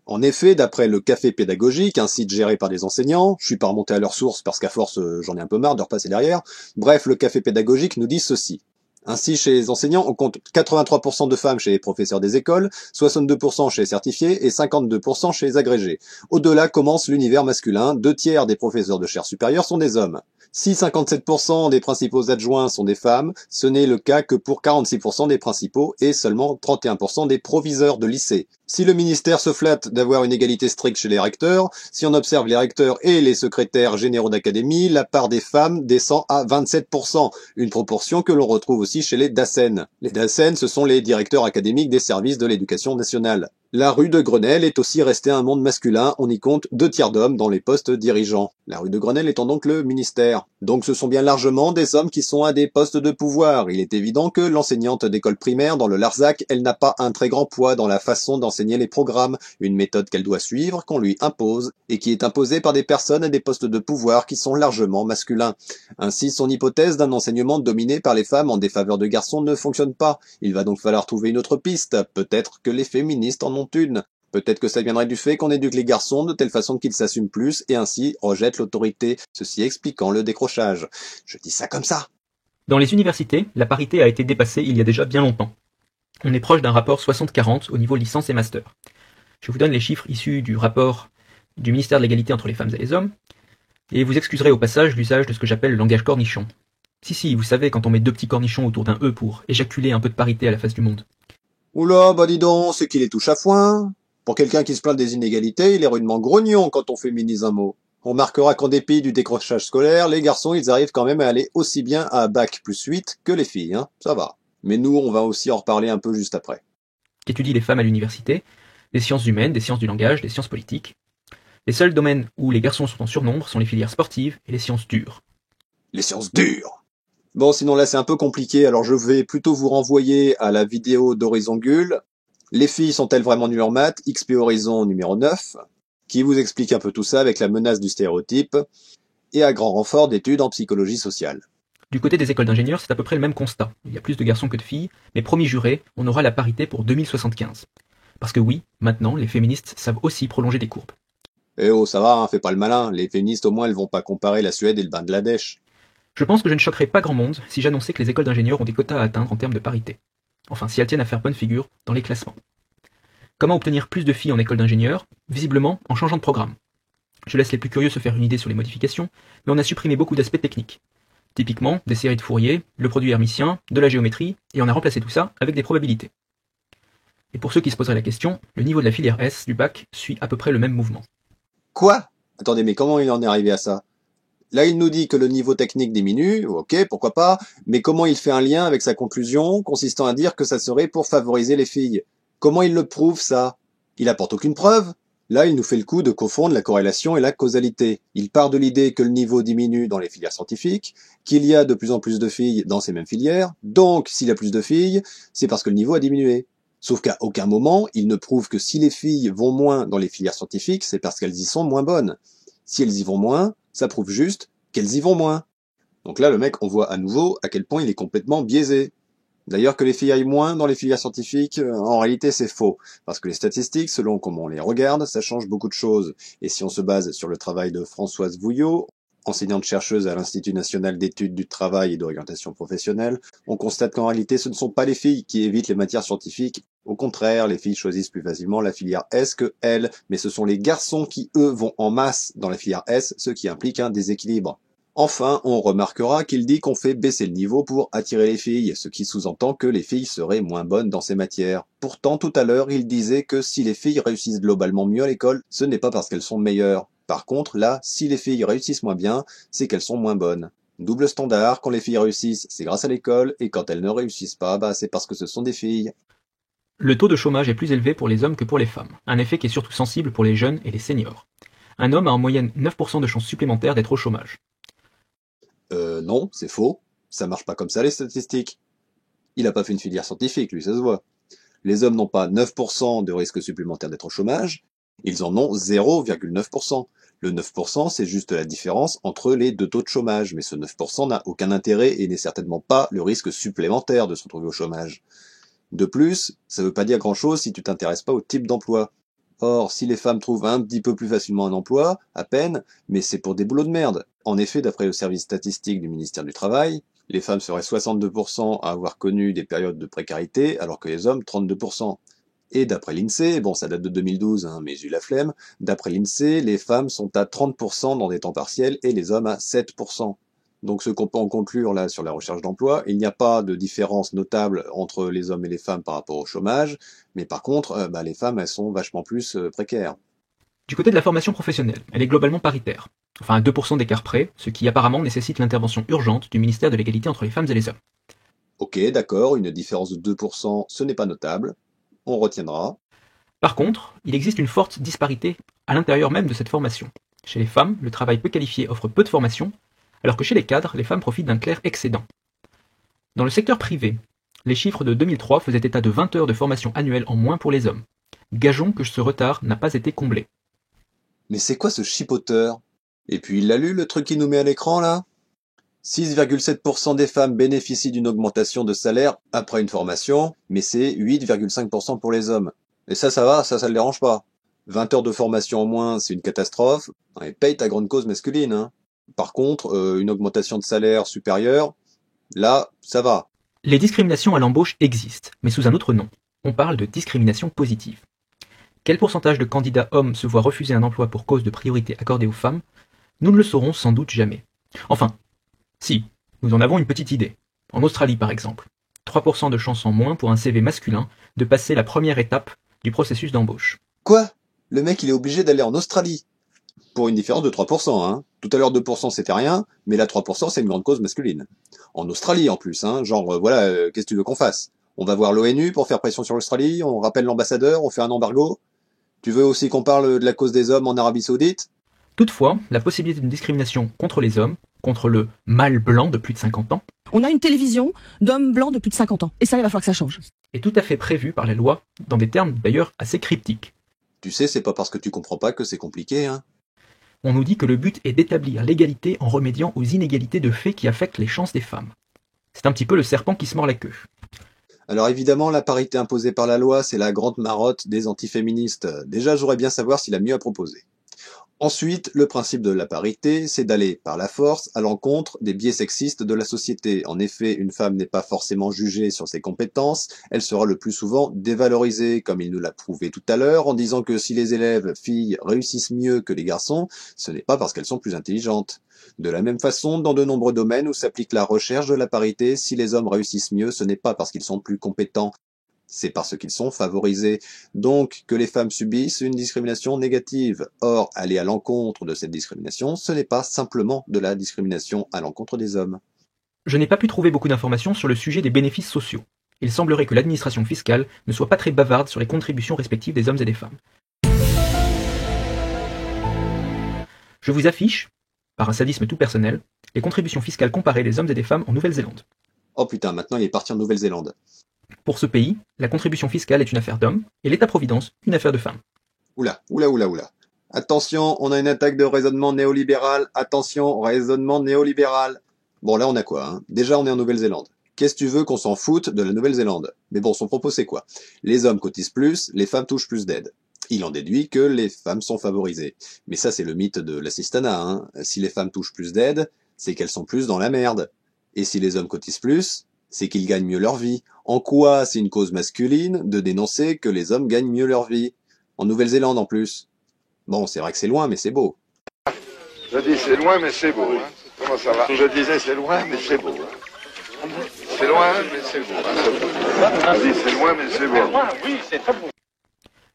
[SPEAKER 1] En effet, d'après le Café Pédagogique, un site géré par des enseignants, je suis pas remonté à leur source parce qu'à force j'en ai un peu marre de repasser derrière, bref, le Café Pédagogique nous dit ceci. Ainsi, chez les enseignants, on compte 83% de femmes chez les professeurs des écoles, 62% chez les certifiés et 52% chez les agrégés. Au-delà commence l'univers masculin, 2/3 des professeurs de chaires supérieures sont des hommes. Si 57% des principaux adjoints sont des femmes, ce n'est le cas que pour 46% des principaux et seulement 31% des proviseurs de lycée. Si le ministère se flatte d'avoir une égalité stricte chez les recteurs, si on observe les recteurs et les secrétaires généraux d'académie, la part des femmes descend à 27%, une proportion que l'on retrouve aussi chez les DACEN. Les DACEN, ce sont les directeurs académiques des services de l'éducation nationale. La rue de Grenelle est aussi restée un monde masculin, on y compte 2/3 d'hommes dans les postes dirigeants. La rue de Grenelle étant donc le ministère. Donc ce sont bien largement des hommes qui sont à des postes de pouvoir. Il est évident que l'enseignante d'école primaire dans le Larzac, elle n'a pas un très grand poids dans la façon d'enseigner les programmes, une méthode qu'elle doit suivre, qu'on lui impose, et qui est imposée par des personnes à des postes de pouvoir qui sont largement masculins. Ainsi, son hypothèse d'un enseignement dominé par les femmes en défaveur de garçons ne fonctionne pas. Il va donc falloir trouver une autre piste. Peut-être que les féministes en ont une. Peut-être que ça viendrait du fait qu'on éduque les garçons de telle façon qu'ils s'assument plus et ainsi rejettent l'autorité, ceci expliquant le décrochage. Je dis ça comme ça.
[SPEAKER 2] Dans les universités, la parité a été dépassée il y a déjà bien longtemps. On est proche d'un rapport 60-40 au niveau licence et master. Je vous donne les chiffres issus du rapport du ministère de l'égalité entre les femmes et les hommes, et vous excuserez au passage l'usage de ce que j'appelle le langage cornichon. Si, vous savez, quand on met deux petits cornichons autour d'un E pour éjaculer un peu de parité à la face du monde.
[SPEAKER 1] Oula, bah dis donc, c'est qu'il est touche à foin. Pour quelqu'un qui se plaint des inégalités, il est rudement grognon quand on féminise un mot. On remarquera qu'en dépit du décrochage scolaire, les garçons, ils arrivent quand même à aller aussi bien à Bac+8 que les filles, hein. Ça va. Mais nous, on va aussi en reparler un peu juste après.
[SPEAKER 2] Qu'étudient les femmes à l'université, des sciences humaines, des sciences du langage, des sciences politiques. Les seuls domaines où les garçons sont en surnombre sont les filières sportives et les sciences dures.
[SPEAKER 1] Les sciences dures. Bon, sinon là c'est un peu compliqué, alors je vais plutôt vous renvoyer à la vidéo d'Horizon Gull. Les filles sont-elles vraiment nulles en maths? XP Horizon numéro 9, qui vous explique un peu tout ça avec la menace du stéréotype, et à grand renfort d'études en psychologie sociale.
[SPEAKER 2] Du côté des écoles d'ingénieurs, c'est à peu près le même constat. Il y a plus de garçons que de filles, mais promis juré, on aura la parité pour 2075. Parce que oui, maintenant, les féministes savent aussi prolonger des courbes.
[SPEAKER 1] Eh oh, ça va, hein, fais pas le malin, les féministes au moins elles vont pas comparer la Suède et le Bangladesh.
[SPEAKER 2] Je pense que je ne choquerai pas grand monde si j'annonçais que les écoles d'ingénieurs ont des quotas à atteindre en termes de parité. Enfin, si elles tiennent à faire bonne figure dans les classements. Comment obtenir plus de filles en école d'ingénieurs? Visiblement, en changeant de programme. Je laisse les plus curieux se faire une idée sur les modifications, mais on a supprimé beaucoup d'aspects techniques. Typiquement, des séries de Fourier, le produit hermitien, de la géométrie, et on a remplacé tout ça avec des probabilités. Et pour ceux qui se poseraient la question, le niveau de la filière S du bac suit à peu près le même mouvement.
[SPEAKER 1] Quoi? Attendez, mais comment il en est arrivé à ça? Là, il nous dit que le niveau technique diminue, ok, pourquoi pas, mais comment il fait un lien avec sa conclusion, consistant à dire que ça serait pour favoriser les filles? Comment il le prouve, ça? Il apporte aucune preuve. Là, il nous fait le coup de confondre la corrélation et la causalité. Il part de l'idée que le niveau diminue dans les filières scientifiques, qu'il y a de plus en plus de filles dans ces mêmes filières, donc s'il y a plus de filles, c'est parce que le niveau a diminué. Sauf qu'à aucun moment, il ne prouve que si les filles vont moins dans les filières scientifiques, c'est parce qu'elles y sont moins bonnes. Si elles y vont moins, ça prouve juste qu'elles y vont moins. Donc là, le mec, on voit à nouveau à quel point il est complètement biaisé. D'ailleurs, que les filles aillent moins dans les filières scientifiques, en réalité, c'est faux. Parce que les statistiques, selon comment on les regarde, ça change beaucoup de choses. Et si on se base sur le travail de Françoise Vouillot, enseignante-chercheuse à l'Institut national d'études du travail et d'orientation professionnelle, on constate qu'en réalité, ce ne sont pas les filles qui évitent les matières scientifiques. Au contraire, les filles choisissent plus facilement la filière S que elles, mais ce sont les garçons qui, eux, vont en masse dans la filière S, ce qui implique un déséquilibre. Enfin, on remarquera qu'il dit qu'on fait baisser le niveau pour attirer les filles, ce qui sous-entend que les filles seraient moins bonnes dans ces matières. Pourtant, tout à l'heure, il disait que si les filles réussissent globalement mieux à l'école, ce n'est pas parce qu'elles sont meilleures. Par contre, là, si les filles réussissent moins bien, c'est qu'elles sont moins bonnes. Double standard, quand les filles réussissent, c'est grâce à l'école, et quand elles ne réussissent pas, c'est parce que ce sont des filles.
[SPEAKER 2] Le taux de chômage est plus élevé pour les hommes que pour les femmes, un effet qui est surtout sensible pour les jeunes et les seniors. Un homme a en moyenne 9% de chances supplémentaires d'être au chômage.
[SPEAKER 1] Non, c'est faux. Ça marche pas comme ça, les statistiques. Il a pas fait une filière scientifique, lui, ça se voit. Les hommes n'ont pas 9% de risque supplémentaire d'être au chômage, ils en ont 0,9%. Le 9%, c'est juste la différence entre les deux taux de chômage, mais ce 9% n'a aucun intérêt et n'est certainement pas le risque supplémentaire de se retrouver au chômage. De plus, ça veut pas dire grand-chose si tu t'intéresses pas au type d'emploi. Or, si les femmes trouvent un petit peu plus facilement un emploi, à peine, mais c'est pour des boulots de merde. En effet, d'après le service statistique du ministère du Travail, les femmes seraient 62% à avoir connu des périodes de précarité, alors que les hommes 32%. Et d'après l'INSEE, bon ça date de 2012, mais j'ai eu la flemme, d'après l'INSEE, les femmes sont à 30% dans des temps partiels et les hommes à 7%. Donc ce qu'on peut en conclure là sur la recherche d'emploi, il n'y a pas de différence notable entre les hommes et les femmes par rapport au chômage, mais par contre, les femmes elles sont vachement plus précaires.
[SPEAKER 2] Du côté de la formation professionnelle, elle est globalement paritaire. Enfin à 2% d'écart près, ce qui apparemment nécessite l'intervention urgente du ministère de l'égalité entre les femmes et les hommes.
[SPEAKER 1] Ok, d'accord, une différence de 2%, ce n'est pas notable, on retiendra.
[SPEAKER 2] Par contre, il existe une forte disparité à l'intérieur même de cette formation. Chez les femmes, le travail peu qualifié offre peu de formation, alors que chez les cadres, les femmes profitent d'un clair excédent. Dans le secteur privé, les chiffres de 2003 faisaient état de 20 heures de formation annuelle en moins pour les hommes. Gageons que ce retard n'a pas été comblé.
[SPEAKER 1] Mais c'est quoi ce chipoteur? Et puis il l'a lu le truc qui nous met à l'écran là? 6,7% des femmes bénéficient d'une augmentation de salaire après une formation, mais c'est 8,5% pour les hommes. Et ça va, ça le dérange pas. 20 heures de formation en moins, c'est une catastrophe. Et paye ta grande cause masculine, hein. Par contre, une augmentation de salaire supérieure, là, ça va.
[SPEAKER 2] Les discriminations à l'embauche existent, mais sous un autre nom. On parle de discrimination positive. Quel pourcentage de candidats hommes se voient refuser un emploi pour cause de priorité accordée aux femmes? Nous ne le saurons sans doute jamais. Enfin, si, nous en avons une petite idée. En Australie par exemple, 3% de chances en moins pour un CV masculin de passer la première étape du processus d'embauche.
[SPEAKER 1] Quoi? Le mec il est obligé d'aller en Australie? Pour une différence de 3%, hein. Tout à l'heure 2% c'était rien, mais là 3% c'est une grande cause masculine. En Australie en plus, hein, genre voilà, qu'est-ce que tu veux qu'on fasse? On va voir l'ONU pour faire pression sur l'Australie, on rappelle l'ambassadeur, on fait un embargo? Tu veux aussi qu'on parle de la cause des hommes en Arabie Saoudite?
[SPEAKER 2] Toutefois, la possibilité d'une discrimination contre les hommes, contre le mâle blanc de plus de 50 ans,
[SPEAKER 4] on a une télévision d'hommes blancs de plus de 50 ans. Et ça, il va falloir que ça change.
[SPEAKER 2] est tout à fait prévue par la loi, dans des termes d'ailleurs assez cryptiques.
[SPEAKER 1] Tu sais, c'est pas parce que tu comprends pas que c'est compliqué, hein.
[SPEAKER 2] On nous dit que le but est d'établir l'égalité en remédiant aux inégalités de fait qui affectent les chances des femmes. C'est un petit peu le serpent qui se mord la queue.
[SPEAKER 1] Alors évidemment, la parité imposée par la loi, c'est la grande marotte des antiféministes. Déjà, j'aurais bien savoir s'il a mieux à proposer. Ensuite, le principe de la parité, c'est d'aller par la force à l'encontre des biais sexistes de la société. En effet, une femme n'est pas forcément jugée sur ses compétences, elle sera le plus souvent dévalorisée, comme il nous l'a prouvé tout à l'heure, en disant que si les élèves filles réussissent mieux que les garçons, ce n'est pas parce qu'elles sont plus intelligentes. De la même façon, dans de nombreux domaines où s'applique la recherche de la parité, si les hommes réussissent mieux, ce n'est pas parce qu'ils sont plus compétents, c'est parce qu'ils sont favorisés. Donc, que les femmes subissent une discrimination négative. Or, aller à l'encontre de cette discrimination, ce n'est pas simplement de la discrimination à l'encontre des hommes.
[SPEAKER 2] Je n'ai pas pu trouver beaucoup d'informations sur le sujet des bénéfices sociaux. Il semblerait que l'administration fiscale ne soit pas très bavarde sur les contributions respectives des hommes et des femmes. Je vous affiche, par un sadisme tout personnel, les contributions fiscales comparées des hommes et des femmes en Nouvelle-Zélande.
[SPEAKER 1] Oh putain, maintenant il est parti en Nouvelle-Zélande.
[SPEAKER 2] Pour ce pays, la contribution fiscale est une affaire d'hommes et l'État-providence une affaire de femmes.
[SPEAKER 1] Oula. Attention, on a une attaque de raisonnement néolibéral. Attention, raisonnement néolibéral. Bon, là on a quoi, hein? Déjà on est en Nouvelle-Zélande. Qu'est-ce que tu veux qu'on s'en foute de la Nouvelle-Zélande? Mais bon, son propos c'est quoi? Les hommes cotisent plus, les femmes touchent plus d'aide. Il en déduit que les femmes sont favorisées. Mais ça c'est le mythe de l'assistanat, hein. Si les femmes touchent plus d'aide, c'est qu'elles sont plus dans la merde. Et si les hommes cotisent plus, c'est qu'ils gagnent mieux leur vie. En quoi c'est une cause masculine de dénoncer que les hommes gagnent mieux leur vie? En Nouvelle-Zélande en plus. Bon, c'est vrai que c'est loin, mais c'est beau.
[SPEAKER 5] Je dis c'est loin, mais c'est beau. Hein. Comment ça va? Je disais c'est loin, mais c'est beau. Hein. C'est loin, mais c'est beau. Hein. Je dis c'est loin, mais c'est beau.
[SPEAKER 4] Oui, c'est très beau.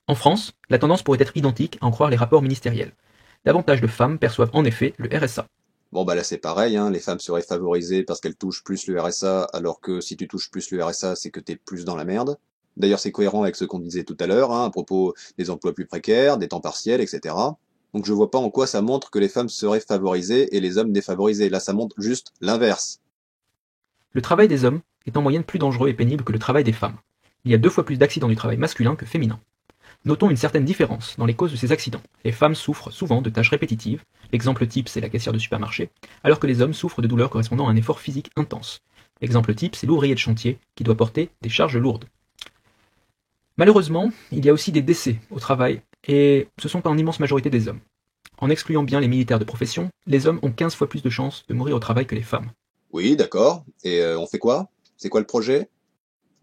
[SPEAKER 2] En France, la tendance pourrait être identique à en croire les rapports ministériels. Davantage de femmes perçoivent en effet le RSA.
[SPEAKER 1] Bon bah là c'est pareil, hein, les femmes seraient favorisées parce qu'elles touchent plus le RSA, alors que si tu touches plus le RSA, c'est que t'es plus dans la merde. D'ailleurs c'est cohérent avec ce qu'on disait tout à l'heure, hein, à propos des emplois plus précaires, des temps partiels, etc. Donc je vois pas en quoi ça montre que les femmes seraient favorisées et les hommes défavorisés. Là, ça montre juste l'inverse.
[SPEAKER 2] Le travail des hommes est en moyenne plus dangereux et pénible que le travail des femmes. Il y a 2 fois plus d'accidents du travail masculin que féminin. Notons une certaine différence dans les causes de ces accidents. Les femmes souffrent souvent de tâches répétitives, l'exemple type c'est la caissière de supermarché, alors que les hommes souffrent de douleurs correspondant à un effort physique intense. L'exemple type c'est l'ouvrier de chantier qui doit porter des charges lourdes. Malheureusement, il y a aussi des décès au travail, et ce sont pas en immense majorité des hommes. En excluant bien les militaires de profession, les hommes ont 15 fois plus de chances de mourir au travail que les femmes.
[SPEAKER 1] Oui, d'accord. Et on fait quoi? C'est quoi le projet?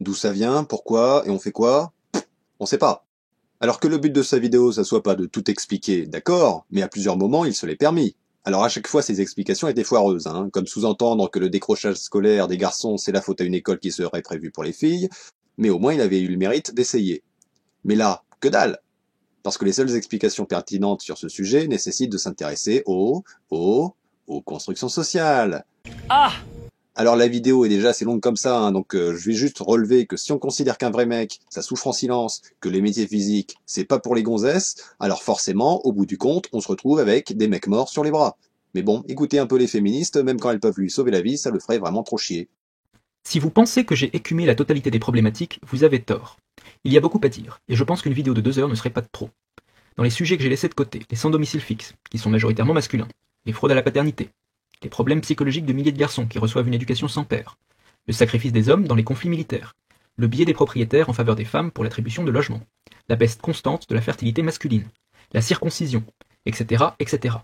[SPEAKER 1] D'où ça vient? Pourquoi? Et on fait quoi? On sait pas. Alors que le but de sa vidéo, ça soit pas de tout expliquer, d'accord, mais à plusieurs moments, il se l'est permis. Alors à chaque fois, ses explications étaient foireuses, hein, comme sous-entendre que le décrochage scolaire des garçons, c'est la faute à une école qui serait prévue pour les filles, mais au moins il avait eu le mérite d'essayer. Mais là, que dalle! Parce que les seules explications pertinentes sur ce sujet nécessitent de s'intéresser aux constructions sociales. Alors la vidéo est déjà assez longue comme ça, hein, donc je vais juste relever que si on considère qu'un vrai mec, ça souffre en silence, que les métiers physiques, c'est pas pour les gonzesses, alors forcément, au bout du compte, on se retrouve avec des mecs morts sur les bras. Mais bon, écoutez un peu les féministes, même quand elles peuvent lui sauver la vie, ça le ferait vraiment trop chier.
[SPEAKER 2] Si vous pensez que j'ai écumé la totalité des problématiques, vous avez tort. Il y a beaucoup à dire, et je pense qu'une vidéo de 2 heures ne serait pas de trop. Dans les sujets que j'ai laissés de côté, les sans domicile fixe, qui sont majoritairement masculins, les fraudes à la paternité, les problèmes psychologiques de milliers de garçons qui reçoivent une éducation sans père, le sacrifice des hommes dans les conflits militaires, le biais des propriétaires en faveur des femmes pour l'attribution de logements, la baisse constante de la fertilité masculine, la circoncision, etc., etc.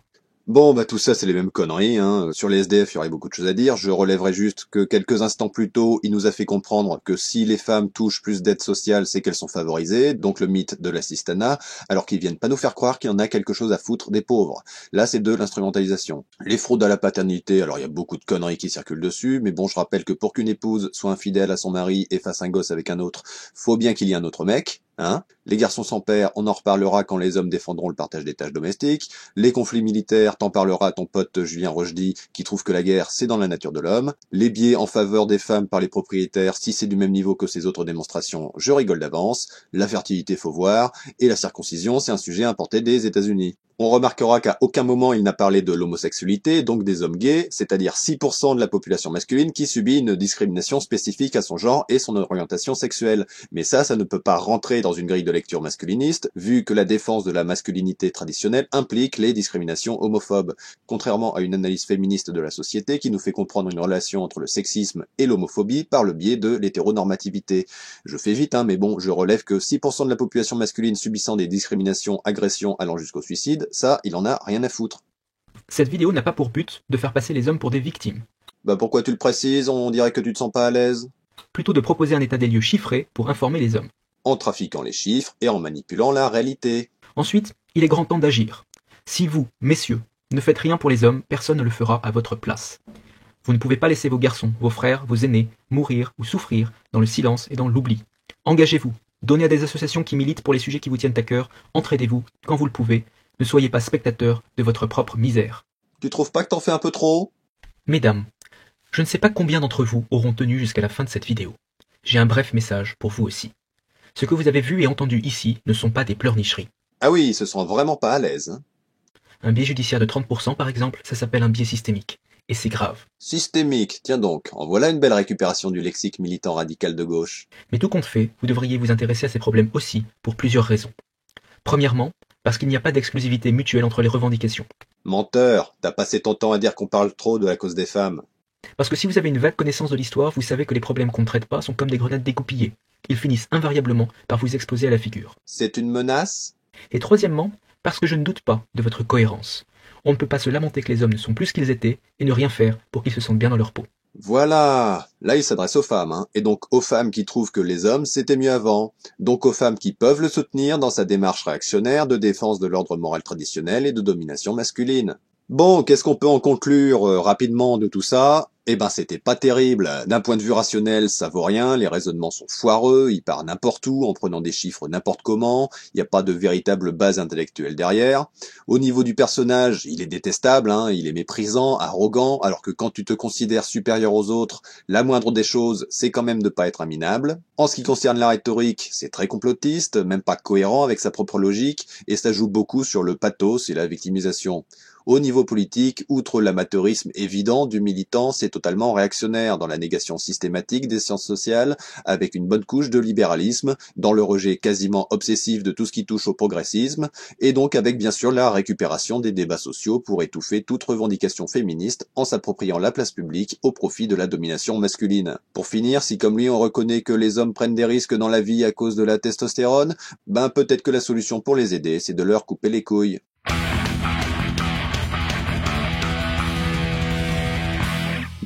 [SPEAKER 1] Bon, bah tout ça c'est les mêmes conneries, hein. Sur les SDF, il y aurait beaucoup de choses à dire. Je relèverai juste que quelques instants plus tôt, il nous a fait comprendre que si les femmes touchent plus d'aide sociale, c'est qu'elles sont favorisées, donc le mythe de l'assistanat, alors qu'ils viennent pas nous faire croire qu'il y en a quelque chose à foutre des pauvres. Là, c'est de l'instrumentalisation. Les fraudes à la paternité, alors il y a beaucoup de conneries qui circulent dessus, mais bon, je rappelle que pour qu'une épouse soit infidèle à son mari et fasse un gosse avec un autre, faut bien qu'il y ait un autre mec. Hein, les garçons sans père, on en reparlera quand les hommes défendront le partage des tâches domestiques. Les conflits militaires, t'en parlera ton pote Julien Rochdy, qui trouve que la guerre, c'est dans la nature de l'homme. Les biais en faveur des femmes par les propriétaires, si c'est du même niveau que ces autres démonstrations, je rigole d'avance. La fertilité, faut voir. Et la circoncision, c'est un sujet importé des États-Unis. On remarquera qu'à aucun moment il n'a parlé de l'homosexualité, donc des hommes gays, c'est-à-dire 6% de la population masculine qui subit une discrimination spécifique à son genre et son orientation sexuelle. Mais ça ne peut pas rentrer dans une grille de lecture masculiniste, vu que la défense de la masculinité traditionnelle implique les discriminations homophobes, contrairement à une analyse féministe de la société qui nous fait comprendre une relation entre le sexisme et l'homophobie par le biais de l'hétéronormativité. Je fais vite, hein, mais bon, je relève que 6% de la population masculine subissant des discriminations, agressions allant jusqu'au suicide, ça, il en a rien à foutre.
[SPEAKER 2] Cette vidéo n'a pas pour but de faire passer les hommes pour des victimes.
[SPEAKER 1] Bah pourquoi tu le précises? On dirait que tu te sens pas à l'aise.
[SPEAKER 2] Plutôt de proposer un état des lieux chiffré pour informer les hommes.
[SPEAKER 1] En trafiquant les chiffres et en manipulant la réalité.
[SPEAKER 2] Ensuite, il est grand temps d'agir. Si vous, messieurs, ne faites rien pour les hommes, personne ne le fera à votre place. Vous ne pouvez pas laisser vos garçons, vos frères, vos aînés, mourir ou souffrir dans le silence et dans l'oubli. Engagez-vous, donnez à des associations qui militent pour les sujets qui vous tiennent à cœur, entraidez-vous quand vous le pouvez, ne soyez pas spectateurs de votre propre misère.
[SPEAKER 1] Tu trouves pas que t'en fais un peu trop?
[SPEAKER 2] Mesdames, je ne sais pas combien d'entre vous auront tenu jusqu'à la fin de cette vidéo. J'ai un bref message pour vous aussi. Ce que vous avez vu et entendu ici ne sont pas des pleurnicheries.
[SPEAKER 1] Ah oui, ils se sentent vraiment pas à l'aise. Hein.
[SPEAKER 2] Un biais judiciaire de 30% par exemple, ça s'appelle un biais systémique. Et c'est grave.
[SPEAKER 1] Systémique, tiens donc, en voilà une belle récupération du lexique militant radical de gauche.
[SPEAKER 2] Mais tout compte fait, vous devriez vous intéresser à ces problèmes aussi, pour plusieurs raisons. Premièrement, parce qu'il n'y a pas d'exclusivité mutuelle entre les revendications.
[SPEAKER 1] Menteur, t'as passé ton temps à dire qu'on parle trop de la cause des femmes.
[SPEAKER 2] Parce que si vous avez une vague connaissance de l'histoire, vous savez que les problèmes qu'on ne traite pas sont comme des grenades dégoupillées. Ils finissent invariablement par vous exploser à la figure.
[SPEAKER 1] C'est une menace?
[SPEAKER 2] Et troisièmement, parce que je ne doute pas de votre cohérence. On ne peut pas se lamenter que les hommes ne sont plus ce qu'ils étaient et ne rien faire pour qu'ils se sentent bien dans leur peau.
[SPEAKER 1] Voilà, là il s'adresse aux femmes, hein, et donc aux femmes qui trouvent que les hommes c'était mieux avant, donc aux femmes qui peuvent le soutenir dans sa démarche réactionnaire de défense de l'ordre moral traditionnel et de domination masculine. Bon, qu'est-ce qu'on peut en conclure rapidement de tout ça? Eh ben, c'était pas terrible. D'un point de vue rationnel, ça vaut rien, les raisonnements sont foireux, il part n'importe où, en prenant des chiffres n'importe comment, il n'y a pas de véritable base intellectuelle derrière. Au niveau du personnage, il est détestable, hein, il est méprisant, arrogant, alors que quand tu te considères supérieur aux autres, la moindre des choses, c'est quand même de pas être un minable. En ce qui concerne la rhétorique, c'est très complotiste, même pas cohérent avec sa propre logique, et ça joue beaucoup sur le pathos et la victimisation. Au niveau politique, outre l'amateurisme évident du militant, c'est totalement réactionnaire dans la négation systématique des sciences sociales, avec une bonne couche de libéralisme, dans le rejet quasiment obsessif de tout ce qui touche au progressisme, et donc avec bien sûr la récupération des débats sociaux pour étouffer toute revendication féministe en s'appropriant la place publique au profit de la domination masculine. Pour finir, si comme lui on reconnaît que les hommes prennent des risques dans la vie à cause de la testostérone, ben peut-être que la solution pour les aider, c'est de leur couper les couilles.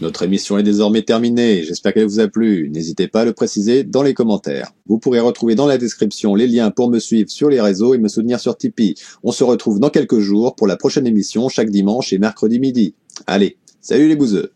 [SPEAKER 1] Notre émission est désormais terminée, j'espère qu'elle vous a plu, n'hésitez pas à le préciser dans les commentaires. Vous pourrez retrouver dans la description les liens pour me suivre sur les réseaux et me soutenir sur Tipeee. On se retrouve dans quelques jours pour la prochaine émission chaque dimanche et mercredi midi. Allez, salut les bouseux!